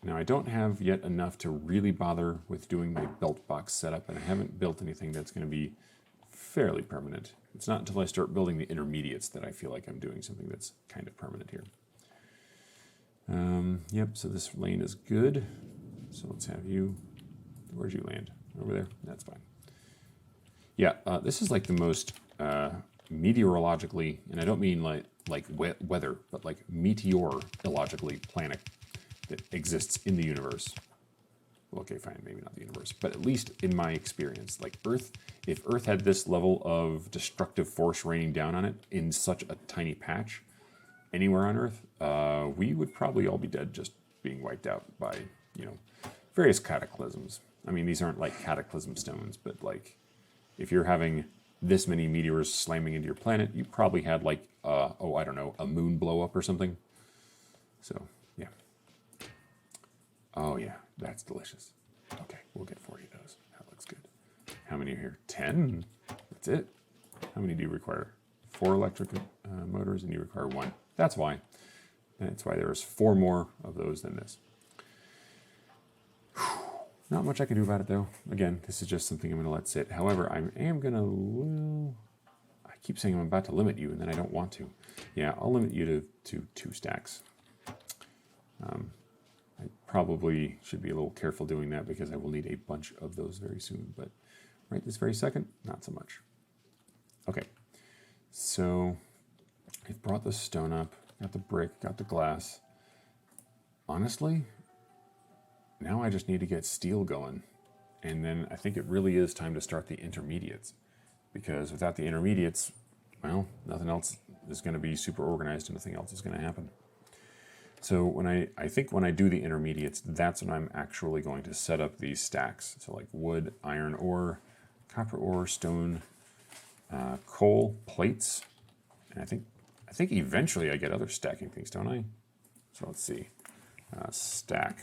Now I don't have yet enough to really bother with doing my belt box setup, and I haven't built anything that's going to be fairly permanent. It's not until I start building the intermediates that I feel like I'm doing something that's kind of permanent here. Yep, so this lane is good. So let's have you, where'd you land? Over there? That's fine. Yeah, this is like the most meteorologically, and I don't mean like weather, but like meteorologically planet that exists in the universe. Well, okay, fine, maybe not the universe, but at least in my experience, like Earth, if Earth had this level of destructive force raining down on it in such a tiny patch anywhere on Earth, we would probably all be dead, just being wiped out by, you know, various cataclysms. I mean, these aren't like cataclysm stones, but like if you're having this many meteors slamming into your planet, you probably had like, oh, I don't know, a moon blow up or something. So, yeah. Oh, yeah, that's delicious. Okay, we'll get 40 of those. That looks good. How many are here? 10? That's it. How many do you require? 4 electric motors, and you require 1. That's why. That's why there's 4 more of those than this. Not much I can do about it, though. Again, this is just something I'm going to let sit. However, I am going to... Well, I keep saying I'm about to limit you, and then I don't want to. Yeah, I'll limit you to 2 stacks. I probably should be a little careful doing that because I will need a bunch of those very soon. But right this very second, not so much. Okay, so I've brought the stone up, got the brick, got the glass. Honestly, now I just need to get steel going. And then I think it really is time to start the intermediates. Because without the intermediates, well, nothing else is going to be super organized and nothing else is going to happen. So when I think when I do the intermediates, that's when I'm actually going to set up these stacks. So like wood, iron ore, copper ore, stone, coal, plates. And I think eventually I get other stacking things, don't I? So let's see. Stack.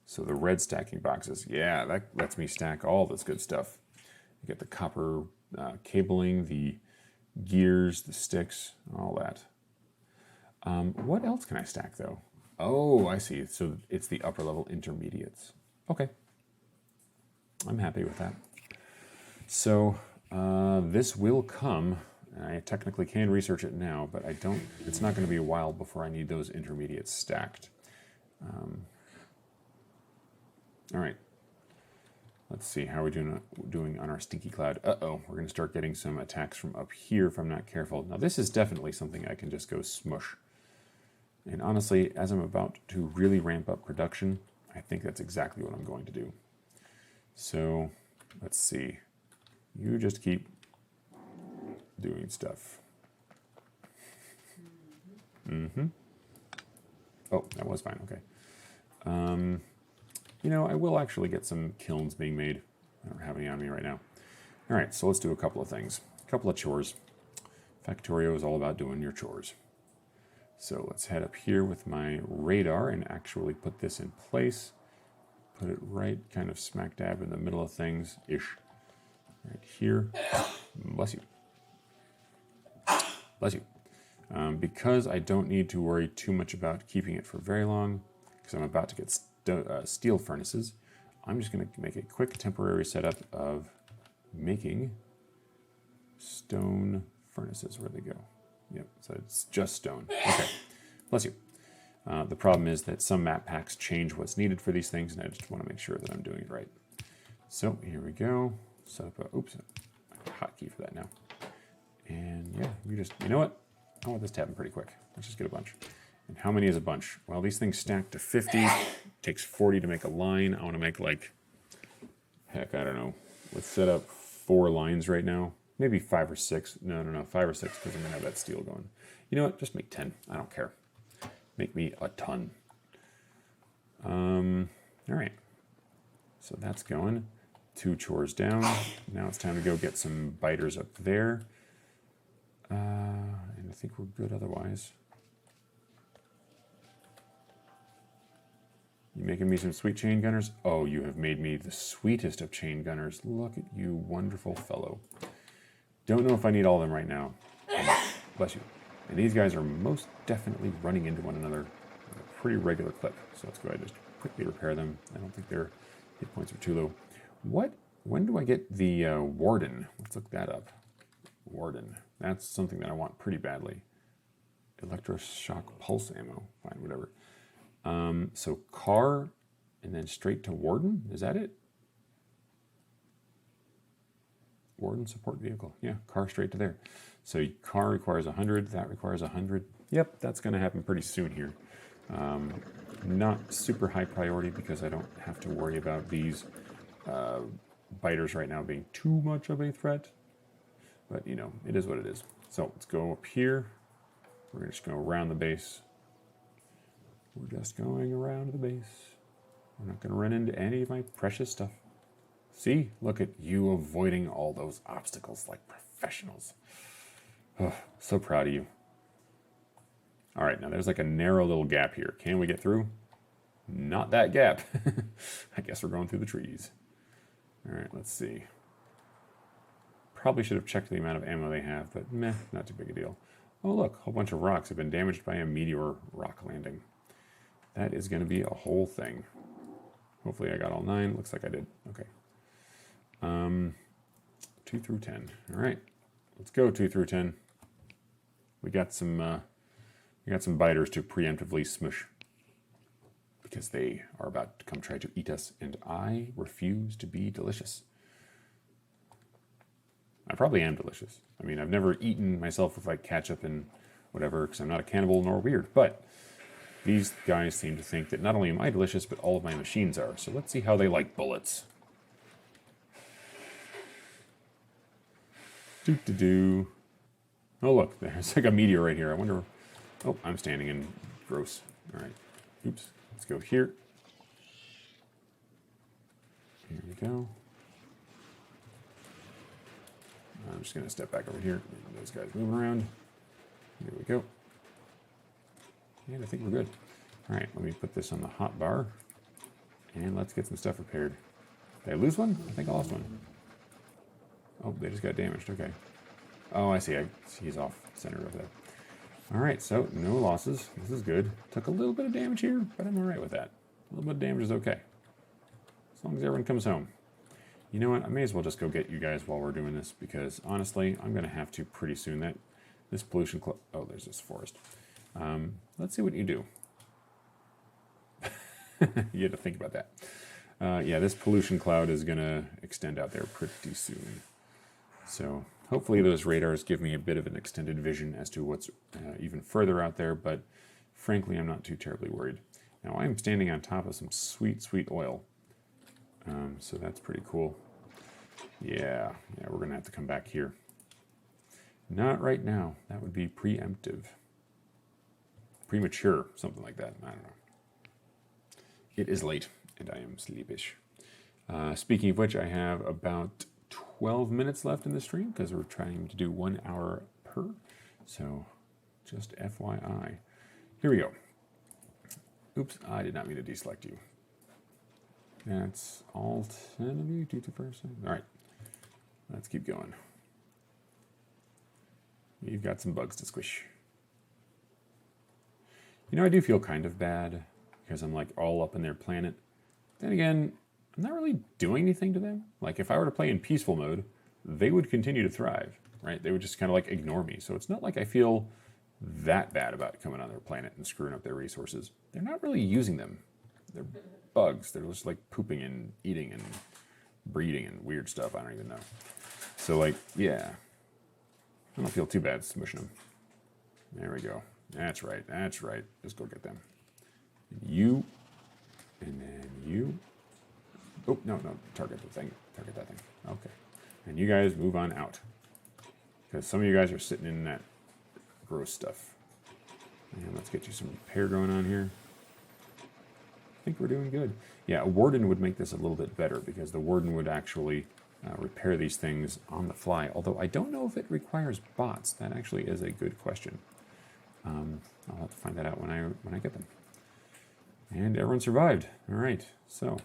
So the red stacking boxes, yeah, that lets me stack all this good stuff. You get the copper cabling, the gears, the sticks, all that. What else can I stack, though? Oh, I see. So it's the upper level intermediates. Okay. I'm happy with that. So this will come. I technically can research it now, but I don't. It's not going to be a while before I need those intermediates stacked. All right. Let's see how we're doing on our stinky cloud. Uh-oh, we're going to start getting some attacks from up here if I'm not careful. Now, this is definitely something I can just go smush. And honestly, as I'm about to really ramp up production, I think that's exactly what I'm going to do. So, let's see. You just keep doing stuff. Mm-hmm. Oh, that was fine, okay. You know, I will actually get some kilns being made. I don't have any on me right now. All right, so let's do a couple of things. A couple of chores. Factorio is all about doing your chores. So let's head up here with my radar and actually put this in place. Put it right kind of smack dab in the middle of things-ish. Right here. Bless you. Bless you. Because I don't need to worry too much about keeping it for very long, because I'm about to get steel furnaces, I'm just going to make a quick temporary setup of making stone furnaces. Where'd they go? Yep, so it's just stone. Okay, bless you. The problem is that some map packs change what's needed for these things, and I just want to make sure that I'm doing it right. So here we go. Set up a, oops, a hotkey for that now. And yeah, you know what? I want this to happen pretty quick. Let's just get a bunch. And how many is a bunch? Well, these things stack to 50. Takes 40 to make a line. I want to make like, heck, I don't know. Let's set up 4 lines right now. Maybe 5 or 6. No, 5 or 6 because I'm going to have that steel going. You know what? Just make 10. I don't care. Make me a ton. All right. So that's going. 2 chores down. Now it's time to go get some biters up there. And I think we're good otherwise. You making me some sweet chain gunners? Oh, you have made me the sweetest of chain gunners. Look at you, wonderful fellow. Don't know if I need all of them right now. Bless you. And these guys are most definitely running into one another at a pretty regular clip. So let's go ahead and just quickly repair them. I don't think their hit points are too low. When do I get the Warden? Let's look that up. Warden. That's something that I want pretty badly. Electroshock pulse ammo. Fine, whatever. So car and then straight to Warden? Is that it? Warden support vehicle. Yeah, car straight to there. So car requires 100. That requires 100. Yep, that's going to happen pretty soon here. Not super high priority because I don't have to worry about these biters right now being too much of a threat. But, you know, it is what it is. So let's go up here. We're just going to go around the base. We're just going around the base. We're not going to run into any of my precious stuff. See? Look at you avoiding all those obstacles like professionals. Oh, so proud of you. All right, now there's like a narrow little gap here. Can we get through? Not that gap. I guess we're going through the trees. All right, let's see. Probably should have checked the amount of ammo they have, but meh, not too big a deal. Oh, look, a whole bunch of rocks have been damaged by a meteor rock landing. That is going to be a whole thing. Hopefully I got all 9. Looks like I did. Okay. 2 through 10. All right, let's go 2 through 10. We got some biters to preemptively smush because they are about to come try to eat us, and I refuse to be delicious. I probably am delicious. I mean, I've never eaten myself with like ketchup and whatever because I'm not a cannibal nor weird, but these guys seem to think that not only am I delicious, but all of my machines are. So let's see how they like bullets. Doo-doo-doo. Oh, look, there's like a meteor right here. I wonder... Oh, I'm standing in gross. All right. Oops. Let's go here. Here we go. I'm just going to step back over here. Those guys moving around. There we go. And I think we're good. All right, let me put this on the hot bar. And let's get some stuff repaired. Did I lose one? I think I lost one. Oh, they just got damaged. Okay. Oh, I see. He's off center over there. All right, so no losses. This is good. Took a little bit of damage here, but I'm all right with that. A little bit of damage is okay. As long as everyone comes home. You know what? I may as well just go get you guys while we're doing this because honestly, I'm going to have to pretty soon. This pollution... Oh, there's this forest. Let's see what you do. You had to think about that. Yeah, this pollution cloud is going to extend out there pretty soon. So hopefully those radars give me a bit of an extended vision as to what's even further out there, but frankly, I'm not too terribly worried. Now, I'm standing on top of some sweet, sweet oil. So that's pretty cool. Yeah, we're going to have to come back here. Not right now. That would be preemptive. Premature, something like that. I don't know. It is late, and I am sleepish. Speaking of which, I have about 12 minutes left in the stream because we're trying to do 1 hour per. So, just FYI. Here we go. Oops, I did not mean to deselect you. That's all 10 of you, 2 to first. All right, let's keep going. You've got some bugs to squish. You know, I do feel kind of bad because I'm like all up in their planet. Then again, I'm not really doing anything to them. Like if I were to play in peaceful mode, they would continue to thrive, right? They would just kind of like ignore me. So it's not like I feel that bad about coming on their planet and screwing up their resources. They're not really using them. They're bugs. They're just like pooping and eating and breeding and weird stuff. I don't even know. So like, yeah, I don't feel too bad smushing them. There we go. That's right. That's right. Just go get them. You, and then you. Oh, no. Target the thing. Target that thing. Okay. And you guys move on out. Because some of you guys are sitting in that gross stuff. And let's get you some repair going on here. I think we're doing good. Yeah, a warden would make this a little bit better because the warden would actually repair these things on the fly. Although I don't know if it requires bots. That actually is a good question. I'll have to find that out when I get them. And everyone survived. All right, so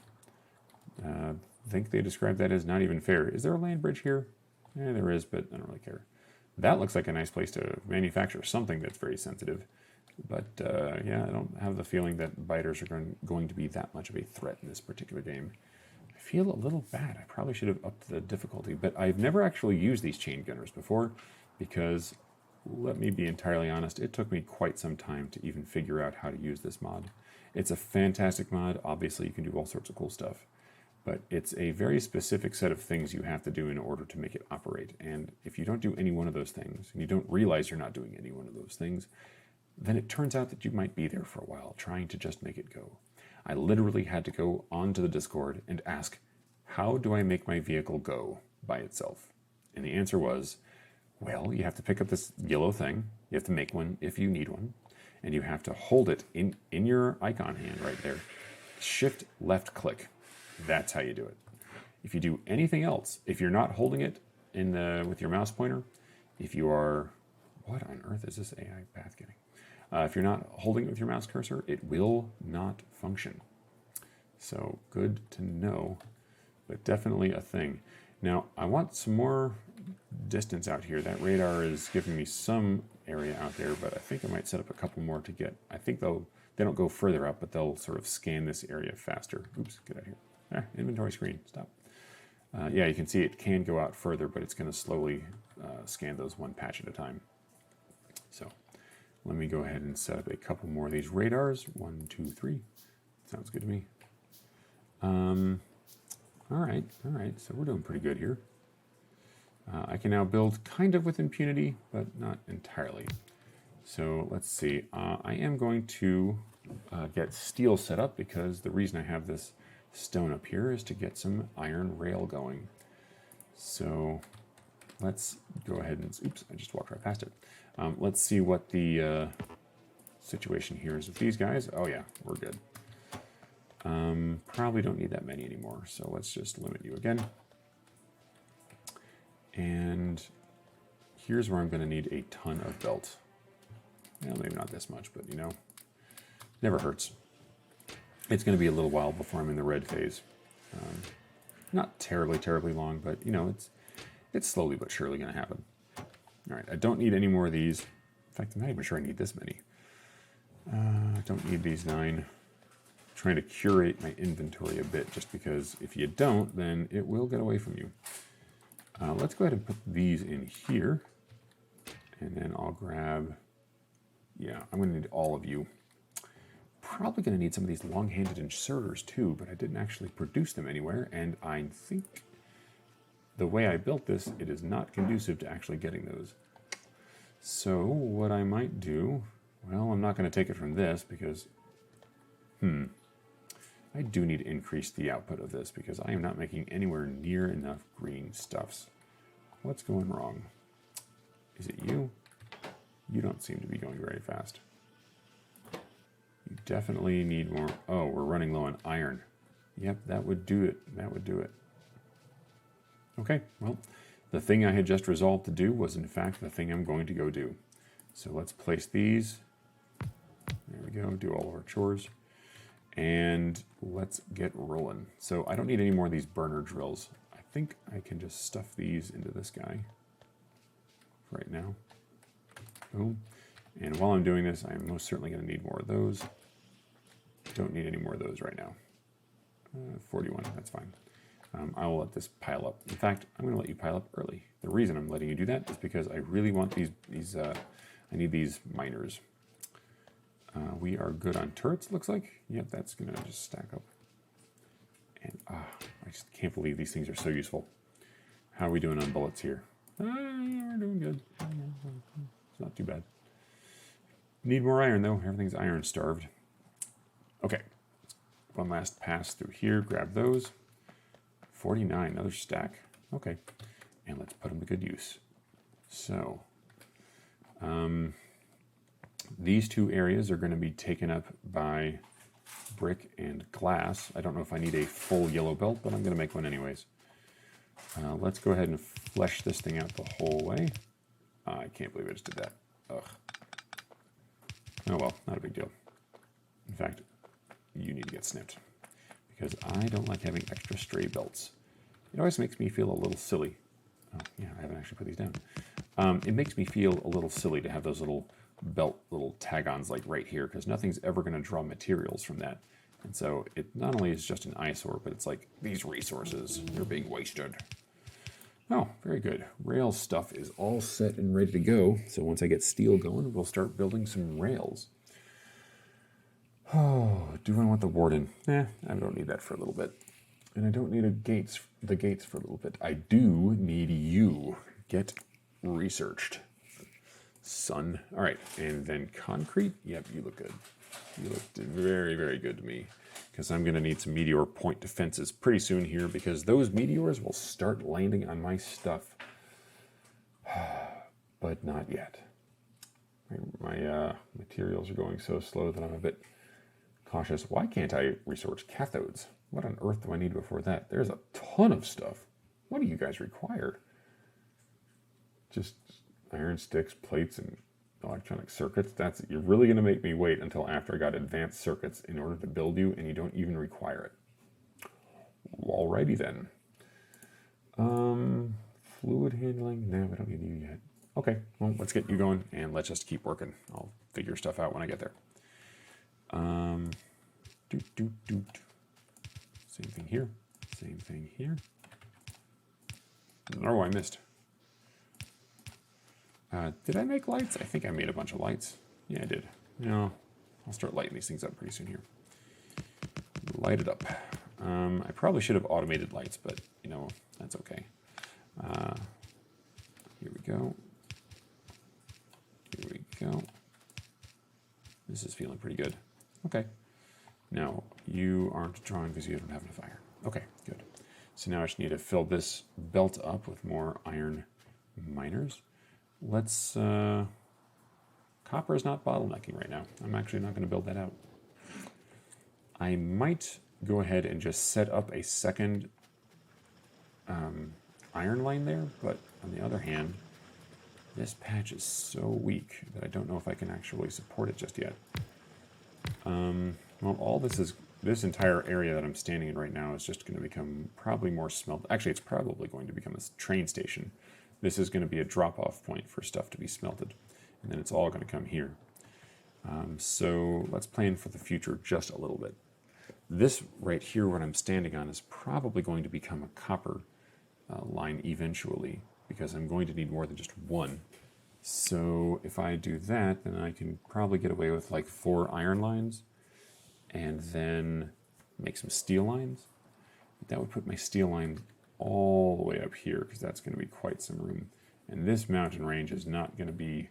I think they described that as not even fair. Is there a land bridge here? Yeah, there is, but I don't really care. That looks like a nice place to manufacture something that's very sensitive. But yeah, I don't have the feeling that biters are going to be that much of a threat in this particular game. I feel a little bad. I probably should have upped the difficulty, but I've never actually used these chain gunners before because, let me be entirely honest, it took me quite some time to even figure out how to use this mod. It's a fantastic mod. Obviously, you can do all sorts of cool stuff, but it's a very specific set of things you have to do in order to make it operate. And if you don't do any one of those things, and you don't realize you're not doing any one of those things, then it turns out that you might be there for a while trying to just make it go. I literally had to go onto the Discord and ask, how do I make my vehicle go by itself? And the answer was, well, you have to pick up this yellow thing. You have to make one if you need one. And you have to hold it in your icon hand right there. Shift left click. That's how you do it. If you do anything else, if you're not holding it with your mouse pointer, if you are, what on earth is this AI path getting? If you're not holding it with your mouse cursor, it will not function. So good to know, but definitely a thing. Now, I want some more distance out here. That radar is giving me some area out there, but I think I might set up a couple more to get, I think they don't go further up, but they'll sort of scan this area faster. Oops, get out of here. Inventory screen, stop. Yeah, you can see it can go out further, but it's going to slowly scan those one patch at a time. So let me go ahead and set up a couple more of these radars. 1, 2, 3. Sounds good to me. All right. So we're doing pretty good here. I can now build kind of with impunity, but not entirely. So let's see. I am going to get steel set up because the reason I have this stone up here is to get some iron rail going. So let's go ahead and, oops, I just walked right past it. Let's see what the situation here is with these guys. Oh yeah, we're good. Probably don't need that many anymore, so let's just limit you again. And here's where I'm going to need a ton of belt. Well, maybe not this much, but you know, never hurts. It's going to be a little while before I'm in the red phase. Not terribly long, but you know, it's slowly but surely going to happen. All right, I don't need any more of these. In fact, I'm not even sure I need this many. I don't need these 9. I'm trying to curate my inventory a bit, just because if you don't, then it will get away from you. Let's go ahead and put these in here. And then I'll grab, yeah, I'm going to need all of you. Probably going to need some of these long-handed inserters too, but I didn't actually produce them anywhere. And I think the way I built this, it is not conducive to actually getting those. So what I might do, well, I'm not going to take it from this because, I do need to increase the output of this because I am not making anywhere near enough green stuffs. What's going wrong? Is it you? You don't seem to be going very fast. You definitely need more. Oh, we're running low on iron. Yep, that would do it. That would do it. Okay, well, the thing I had just resolved to do was in fact the thing I'm going to go do. So let's place these. There we go, do all of our chores. And let's get rolling. So I don't need any more of these burner drills. I think I can just stuff these into this guy right now. Boom. And while I'm doing this, I'm most certainly going to need more of those. Don't need any more of those right now. 41, that's fine. I will let this pile up. In fact, I'm going to let you pile up early. The reason I'm letting you do that is because I really want these I need these miners. We are good on turrets, looks like. Yep, that's going to just stack up. And I just can't believe these things are so useful. How are we doing on bullets here? We're doing good. It's not too bad. Need more iron, though. Everything's iron starved. Okay. One last pass through here. Grab those. 49, another stack. Okay. And let's put them to good use. So, these two areas are going to be taken up by brick and glass. I don't know if I need a full yellow belt, but I'm going to make one anyways. Let's go ahead and flesh this thing out the whole way. I can't believe I just did that. Ugh. Oh well, not a big deal. In fact, you need to get snipped. Because I don't like having extra stray belts. It always makes me feel a little silly. Oh, yeah, I haven't actually put these down. It makes me feel a little silly to have those little belt, little tag-ons like right here, because nothing's ever going to draw materials from that. And so it not only is just an eyesore, but it's like these resources, they're being wasted. Oh, very good. Rail stuff is all set and ready to go. So once I get steel going, we'll start building some rails. Oh, do I want the warden? I don't need that for a little bit. And I don't need the gates for a little bit. I do need you. Get researched, son. All right, and then concrete. Yep, you look good. You looked very, very good to me. Because I'm going to need some meteor point defenses pretty soon here, because those meteors will start landing on my stuff. But not yet. My materials are going so slow that I'm a bit cautious. Why can't I research cathodes? What on earth do I need before that? There's a ton of stuff. What do you guys require? Just iron sticks, plates, and electronic circuits? You're really going to make me wait until after I got advanced circuits in order to build you, and you don't even require it. Alrighty then. Fluid handling? No, we don't need you yet. Okay, well, let's get you going, and let's just keep working. I'll figure stuff out when I get there. Same thing here. Same thing here. Oh, I missed. Did I make lights? I think I made a bunch of lights. Yeah, I did. No, I'll start lighting these things up pretty soon here. Light it up. I probably should have automated lights, but, you know, that's okay. Here we go. Here we go. This is feeling pretty good. Okay. Now, you aren't drawing because you don't have enough iron. Okay, good. So now I just need to fill this belt up with more iron miners. Let's, copper is not bottlenecking right now. I'm actually not going to build that out. I might go ahead and just set up a second iron line there, but on the other hand, this patch is so weak that I don't know if I can actually support it just yet. Well, all this entire area that I'm standing in right now is just going to become probably more smelt. Actually, it's probably going to become a train station. This is going to be a drop-off point for stuff to be smelted, and then it's all going to come here. So let's plan for the future just a little bit. This right here, what I'm standing on, is probably going to become a copper line eventually, because I'm going to need more than just one. So if I do that, then I can probably get away with like 4 iron lines and then make some steel lines. That would put my steel line all the way up here, because that's going to be quite some room. And this mountain range is not going to be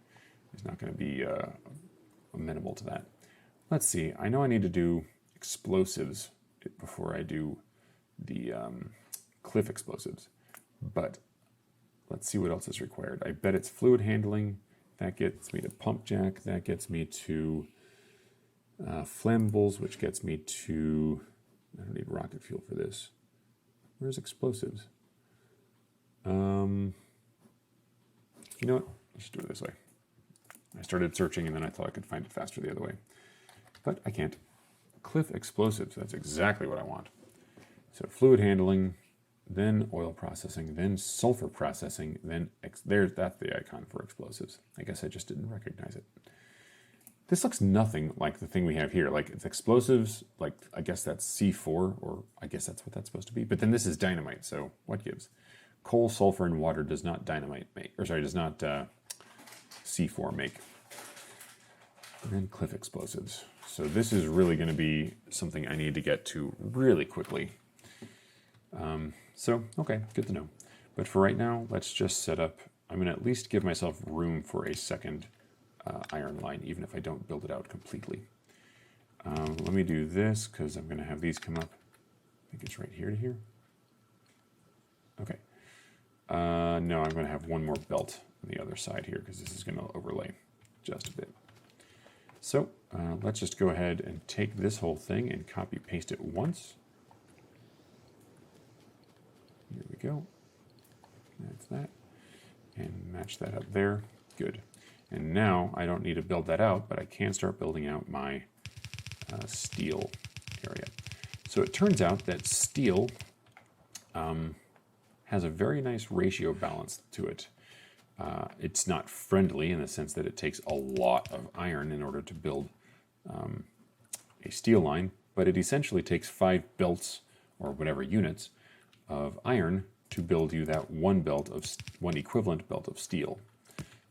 amenable to that. Let's see. I know I need to do explosives before I do the cliff explosives, but let's see what else is required. I bet it's fluid handling. That gets me to pump jack. That gets me to flammables, which gets me to... I don't need rocket fuel for this. Where's explosives? You know what? Let's do it this way. I started searching and then I thought I could find it faster the other way. But I can't. Cliff explosives, that's exactly what I want. So fluid handling, then oil processing, then sulfur processing, then that's the icon for explosives. I guess I just didn't recognize it. This looks nothing like the thing we have here. Like, it's explosives, like, I guess that's C4, or I guess that's what that's supposed to be. But then this is dynamite, so what gives? Coal, sulfur, and water does not dynamite make, or sorry, does not C4 make. And then cliff explosives. So this is really going to be something I need to get to really quickly. So, okay, good to know. But for right now, let's just set up, I'm going to at least give myself room for a second iron line, even if I don't build it out completely. Let me do this, because I'm going to have these come up. I think it's right here to here. Okay. No, I'm going to have one more belt on the other side here, because this is going to overlay just a bit. So let's just go ahead and take this whole thing and copy paste it once. Here we go. That's that. And match that up there. Good. And now I don't need to build that out, but I can start building out my steel area. So it turns out that steel has a very nice ratio balance to it. It's not friendly in the sense that it takes a lot of iron in order to build a steel line, but it essentially takes 5 belts or whatever units of iron to build you that one equivalent belt of steel.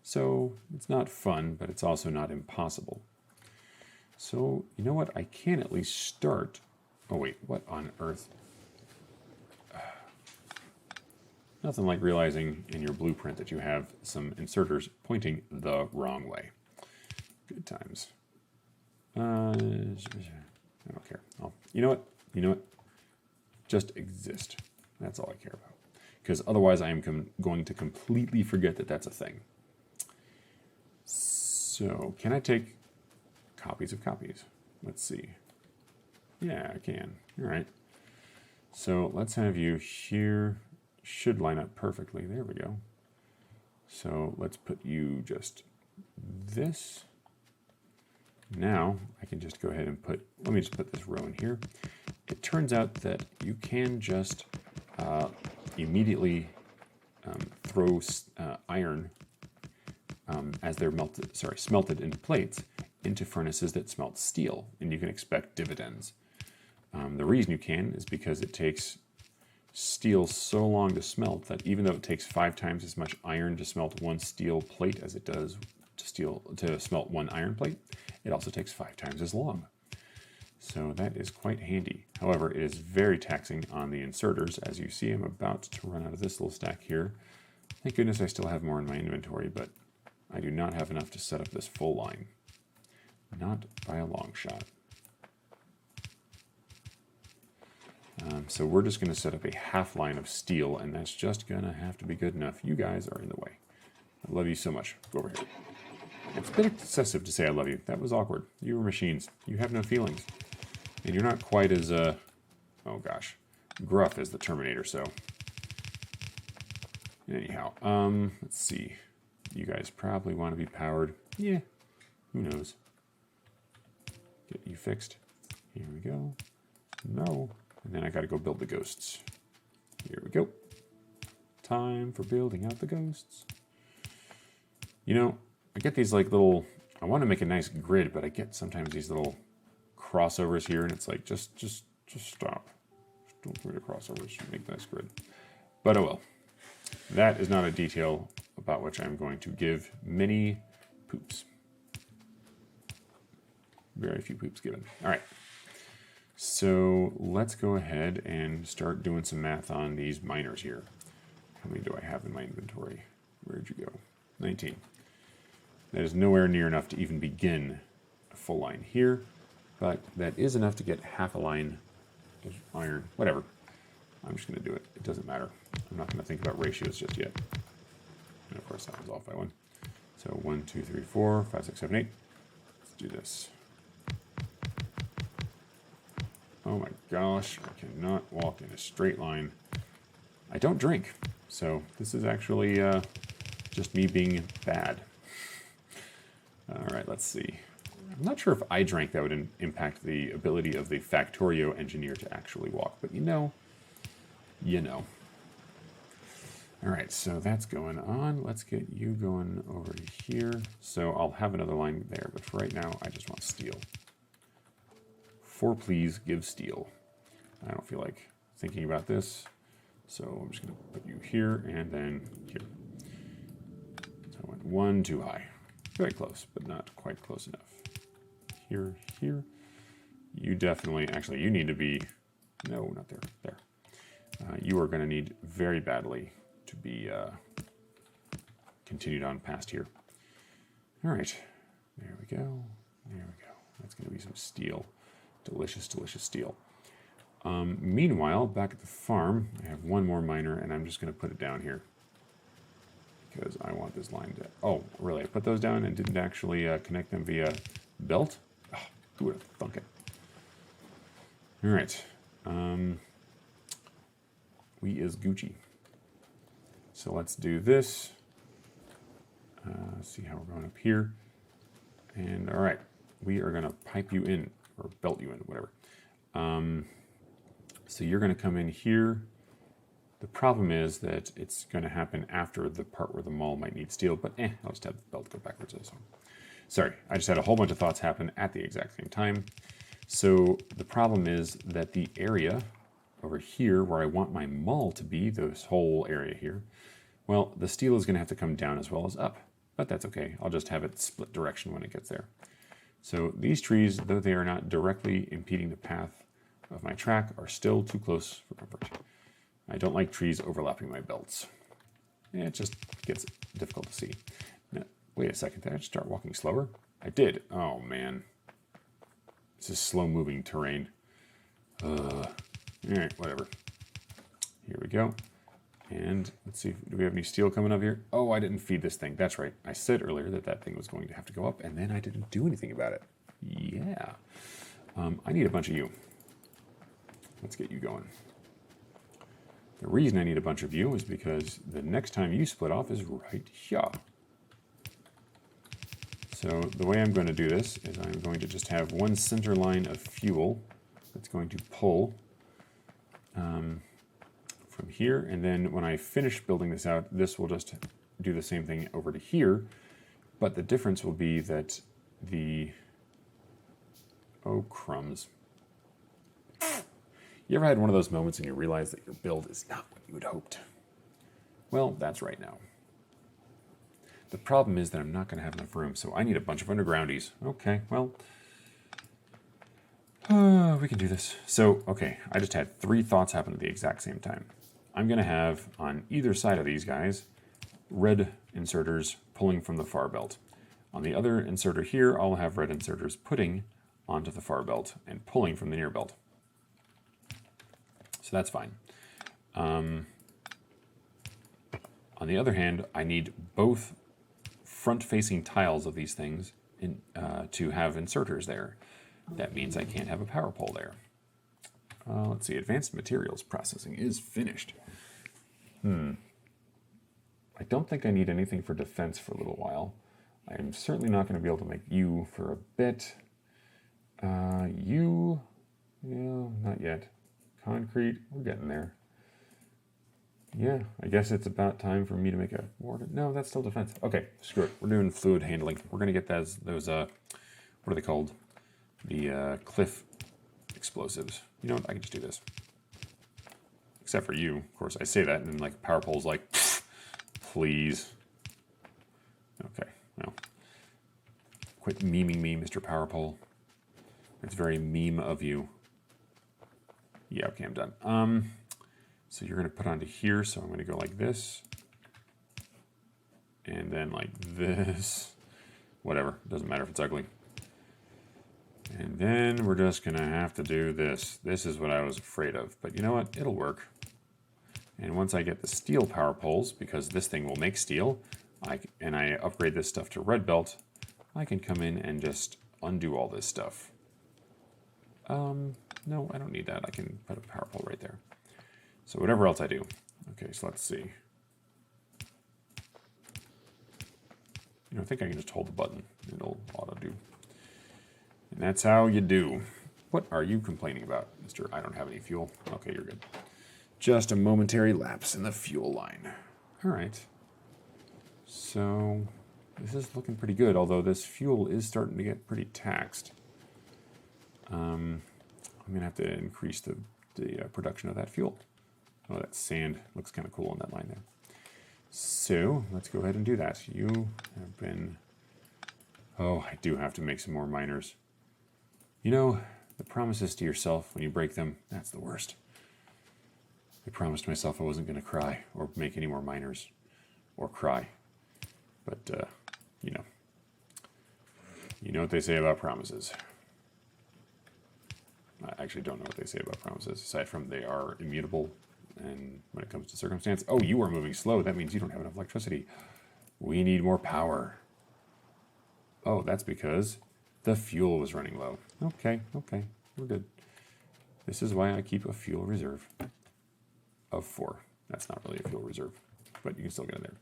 So it's not fun, but it's also not impossible. So you know what? I can at least start. Oh wait, what on earth? Nothing like realizing in your blueprint that you have some inserters pointing the wrong way. Good times. I don't care. Oh, you know what? You know what? Just exist. That's all I care about. Because otherwise I am going to completely forget that that's a thing. So, can I take copies of copies? Let's see. Yeah, I can. All right. So, let's have you here. Should line up perfectly. There we go. So, let's put you just this. Now, I can just go ahead and let me just put this row in here. It turns out that you can just immediately throw iron as they're smelted into plates into furnaces that smelt steel, and you can expect dividends. The reason you can is because it takes steel so long to smelt that even though it takes 5 times as much iron to smelt one steel plate as it does to smelt one iron plate, it also takes 5 times as long. So that is quite handy. However, it is very taxing on the inserters. As you see, I'm about to run out of this little stack here. Thank goodness I still have more in my inventory, but I do not have enough to set up this full line. Not by a long shot. So we're just going to set up a half line of steel, and that's just going to have to be good enough. You guys are in the way. I love you so much. Go over here. It's a bit excessive to say I love you. That was awkward. You are machines. You have no feelings. And you're not quite as, oh gosh, gruff as the Terminator, so. Anyhow, let's see. You guys probably want to be powered. Yeah, who knows. Get you fixed. Here we go. No. And then I got to go build the ghosts. Here we go. Time for building out the ghosts. You know, I get these like little, I want to make a nice grid, but I get sometimes these little crossovers here, and it's like, just stop. Don't create a crossover, just make a nice grid. But oh well. That is not a detail about which I'm going to give many poops. Very few poops given. All right. So let's go ahead and start doing some math on these miners here. How many do I have in my inventory? Where'd you go? 19. That is nowhere near enough to even begin a full line here, but that is enough to get half a line of iron. Whatever. I'm just going to do it. It doesn't matter. I'm not going to think about ratios just yet. And of course, that was off by 1. So 1, 2, 3, 4, 5, 6, 7, 8. Let's do this. Oh my gosh, I cannot walk in a straight line. I don't drink, so this is actually just me being bad. All right, let's see. I'm not sure if I drank that would impact the ability of the Factorio engineer to actually walk, but you know. All right, so that's going on. Let's get you going over to here. So I'll have another line there, but for right now, I just want steel. 4, please, give steel. I don't feel like thinking about this, so I'm just going to put you here and then here. So I went 1 too high. Very close, but not quite close enough. Here, here. You definitely, actually, you need to be, no, not there, there. You are going to need very badly to be continued on past here. All right, there we go, there we go. That's going to be some steel. Delicious, delicious steel. Meanwhile, back at the farm, I have one more miner, and I'm just going to put it down here. Because I want this line to... Oh, really? I put those down and didn't actually connect them via belt? Oh, who would have thunk it? All right. We is Gucci. So let's do this. See how we're going up here. And all right, we are going to pipe you in, or belt you in, whatever. So you're going to come in here. The problem is that it's going to happen after the part where the maul might need steel, but I'll just have the belt go backwards also. Sorry, I just had a whole bunch of thoughts happen at the exact same time. So the problem is that the area over here where I want my maul to be, this whole area here, well, the steel is going to have to come down as well as up, but that's okay. I'll just have it split direction when it gets there. So these trees, though they are not directly impeding the path of my track, are still too close for comfort. I don't like trees overlapping my belts. It just gets difficult to see. Now, wait a second, did I just start walking slower? I did. Oh man. This is slow-moving terrain. Alright, whatever. Here we go. And let's see, do we have any steel coming up here? Oh, I didn't feed this thing. That's right. I said earlier that that thing was going to have to go up, and then I didn't do anything about it. Yeah. I need a bunch of you. Let's get you going. The reason I need a bunch of you is because the next time you split off is right here. So the way I'm going to do this is I'm going to just have one center line of fuel that's going to pull from here, and then when I finish building this out, this will just do the same thing over to here, but the difference will be that the... Oh, crumbs. You ever had one of those moments when you realize that your build is not what you had hoped? Well, that's right now. The problem is that I'm not going to have enough room, so I need a bunch of undergroundies. Okay, well, we can do this. So, okay, I just had 3 thoughts happen at the exact same time. I'm going to have, on either side of these guys, red inserters pulling from the far belt. On the other inserter here, I'll have red inserters putting onto the far belt and pulling from the near belt. So that's fine. On the other hand, I need both front-facing tiles of these things to have inserters there. That means I can't have a power pole there. Let's see, advanced materials processing is finished. I don't think I need anything for defense for a little while. I'm certainly not going to be able to make you for a bit. You, yeah, not yet. Concrete, we're getting there. Yeah, I guess it's about time for me to make a water. No, that's still defense. Okay, screw it. We're doing fluid handling. We're going to get those what are they called? The cliff explosives. You know what? I can just do this. Except for you, of course. I say that, and then like power pole's like, please. Okay, well, quit memeing me, Mr. Power Pole. It's very meme of you. Yeah, okay, I'm done. So you're going to put onto here, so I'm going to go like this. And then like this. Whatever, doesn't matter if it's ugly. And then we're just going to have to do this. This is what I was afraid of, but you know what? It'll work. And once I get the steel power poles, because this thing will make steel, and I upgrade this stuff to red belt, I can come in and just undo all this stuff. No, I don't need that. I can put a power pole right there. So whatever else I do. Okay, so let's see. You know, I think I can just hold the button. It'll auto do. And that's how you do. What are you complaining about, Mr. I don't have any fuel? Okay, you're good. Just a momentary lapse in the fuel line. All right. So this is looking pretty good, although this fuel is starting to get pretty taxed. I'm going to have to increase the production of that fuel. Oh, that sand looks kind of cool on that line there. So let's go ahead and do that. You have been... Oh, I do have to make some more miners. You know, the promises to yourself when you break them, that's the worst. I promised myself I wasn't going to cry or make any more miners or cry. But, you know what they say about promises. I actually don't know what they say about promises, aside from they are immutable. And when it comes to circumstance, oh, you are moving slow. That means you don't have enough electricity. We need more power. Oh, that's because the fuel was running low. Okay, we're good. This is why I keep a fuel reserve of 4. That's not really a fuel reserve, but you can still get in there.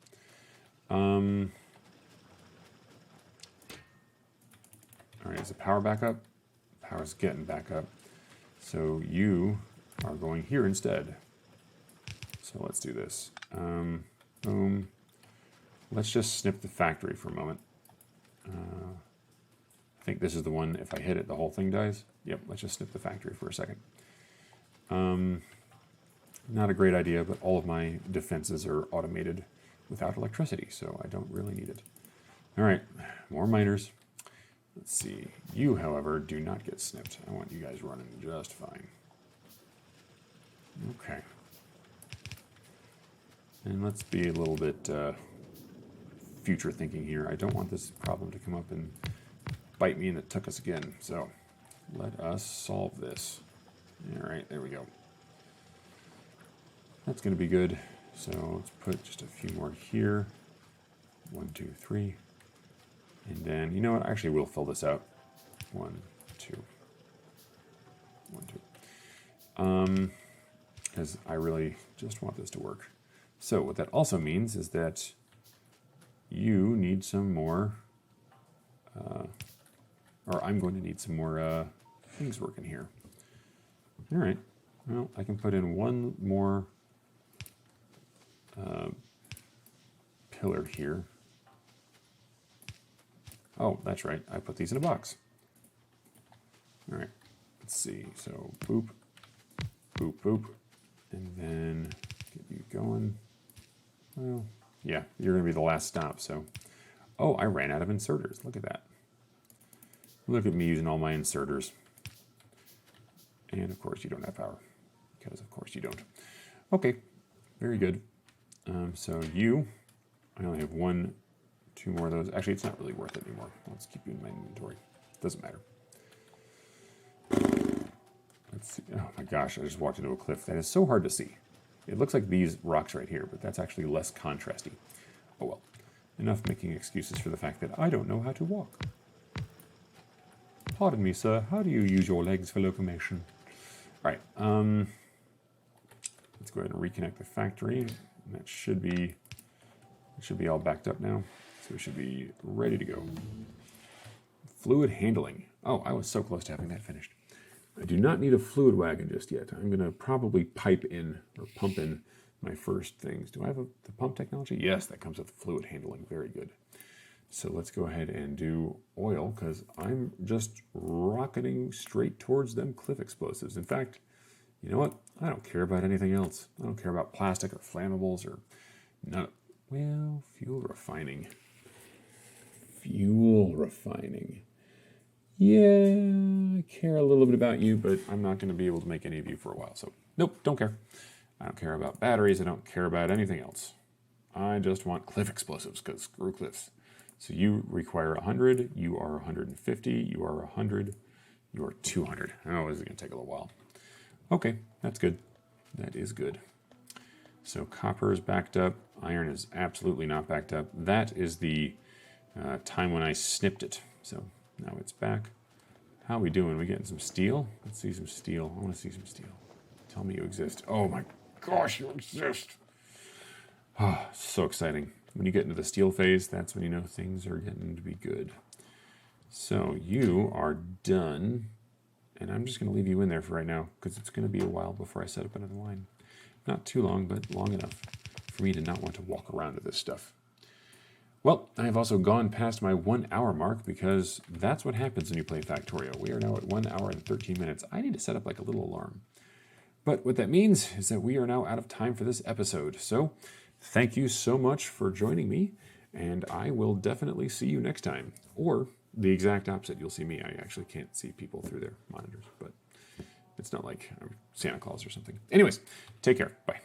All right, is the power back up? Power's getting back up. So you are going here instead. So let's do this. Boom. Let's just snip the factory for a moment. I think this is the one, if I hit it, the whole thing dies. Yep, let's just snip the factory for a second. Not a great idea, but all of my defenses are automated without electricity, so I don't really need it. All right, more miners. Let's see. You, however, do not get snipped. I want you guys running just fine. Okay. And let's be a little bit future thinking here. I don't want this problem to come up and bite me in the tuchus again. So let us solve this. All right, there we go. That's going to be good. So let's put just a few more here. 1, 2, 3. And then, you know what? Actually, we'll fill this out. 1, 2. 1, 2. Because I really just want this to work. So what that also means is that you need some more, or I'm going to need some more things working here. All right. Well, I can put in one more pillar here. Oh, that's right. I put these in a box. All right. Let's see. So boop, boop, boop, and then get you going. Well, yeah, you're going to be the last stop, so. Oh, I ran out of inserters. Look at that. Look at me using all my inserters. And, of course, you don't have power. Because, of course, you don't. Okay, very good. So you, I only have 1, 2 more of those. Actually, it's not really worth it anymore. Let's keep you in my inventory. Doesn't matter. Let's see. Oh, my gosh, I just walked into a cliff. That is so hard to see. It looks like these rocks right here, but that's actually less contrasty. Oh well. Enough making excuses for the fact that I don't know how to walk. Pardon me, sir. How do you use your legs for locomotion? All right. Let's go ahead and reconnect the factory. And that should be all backed up now. So we should be ready to go. Fluid handling. Oh, I was so close to having that finished. I do not need a fluid wagon just yet. I'm going to probably pipe in or pump in my first things. Do I have the pump technology? Yes, that comes with fluid handling. Very good. So let's go ahead and do oil because I'm just rocketing straight towards them cliff explosives. In fact, you know what? I don't care about anything else. I don't care about plastic or flammables or none. Well, fuel refining. Fuel refining. Yeah, I care a little bit about you, but I'm not going to be able to make any of you for a while. So, nope, don't care. I don't care about batteries. I don't care about anything else. I just want cliff explosives because screw cliffs. So you require 100. You are 150. You are 100. You are 200. Oh, this is going to take a little while. Okay, that's good. That is good. So copper is backed up. Iron is absolutely not backed up. That is the time when I snipped it. So now it's back. How are we doing? We getting some steel? Let's see some steel. I want to see some steel. Tell me you exist. Oh my gosh, you exist. Oh, so exciting. When you get into the steel phase, that's when you know things are getting to be good. So you are done. And I'm just going to leave you in there for right now because it's going to be a while before I set up another line. Not too long, but long enough for me to not want to walk around with this stuff. Well, I have also gone past my 1 hour mark because that's what happens when you play Factorio. We are now at 1 hour and 13 minutes. I need to set up like a little alarm. But what that means is that we are now out of time for this episode. So thank you so much for joining me, and I will definitely see you next time. Or the exact opposite. You'll see me. I actually can't see people through their monitors, but it's not like I'm Santa Claus or something. Anyways, take care. Bye.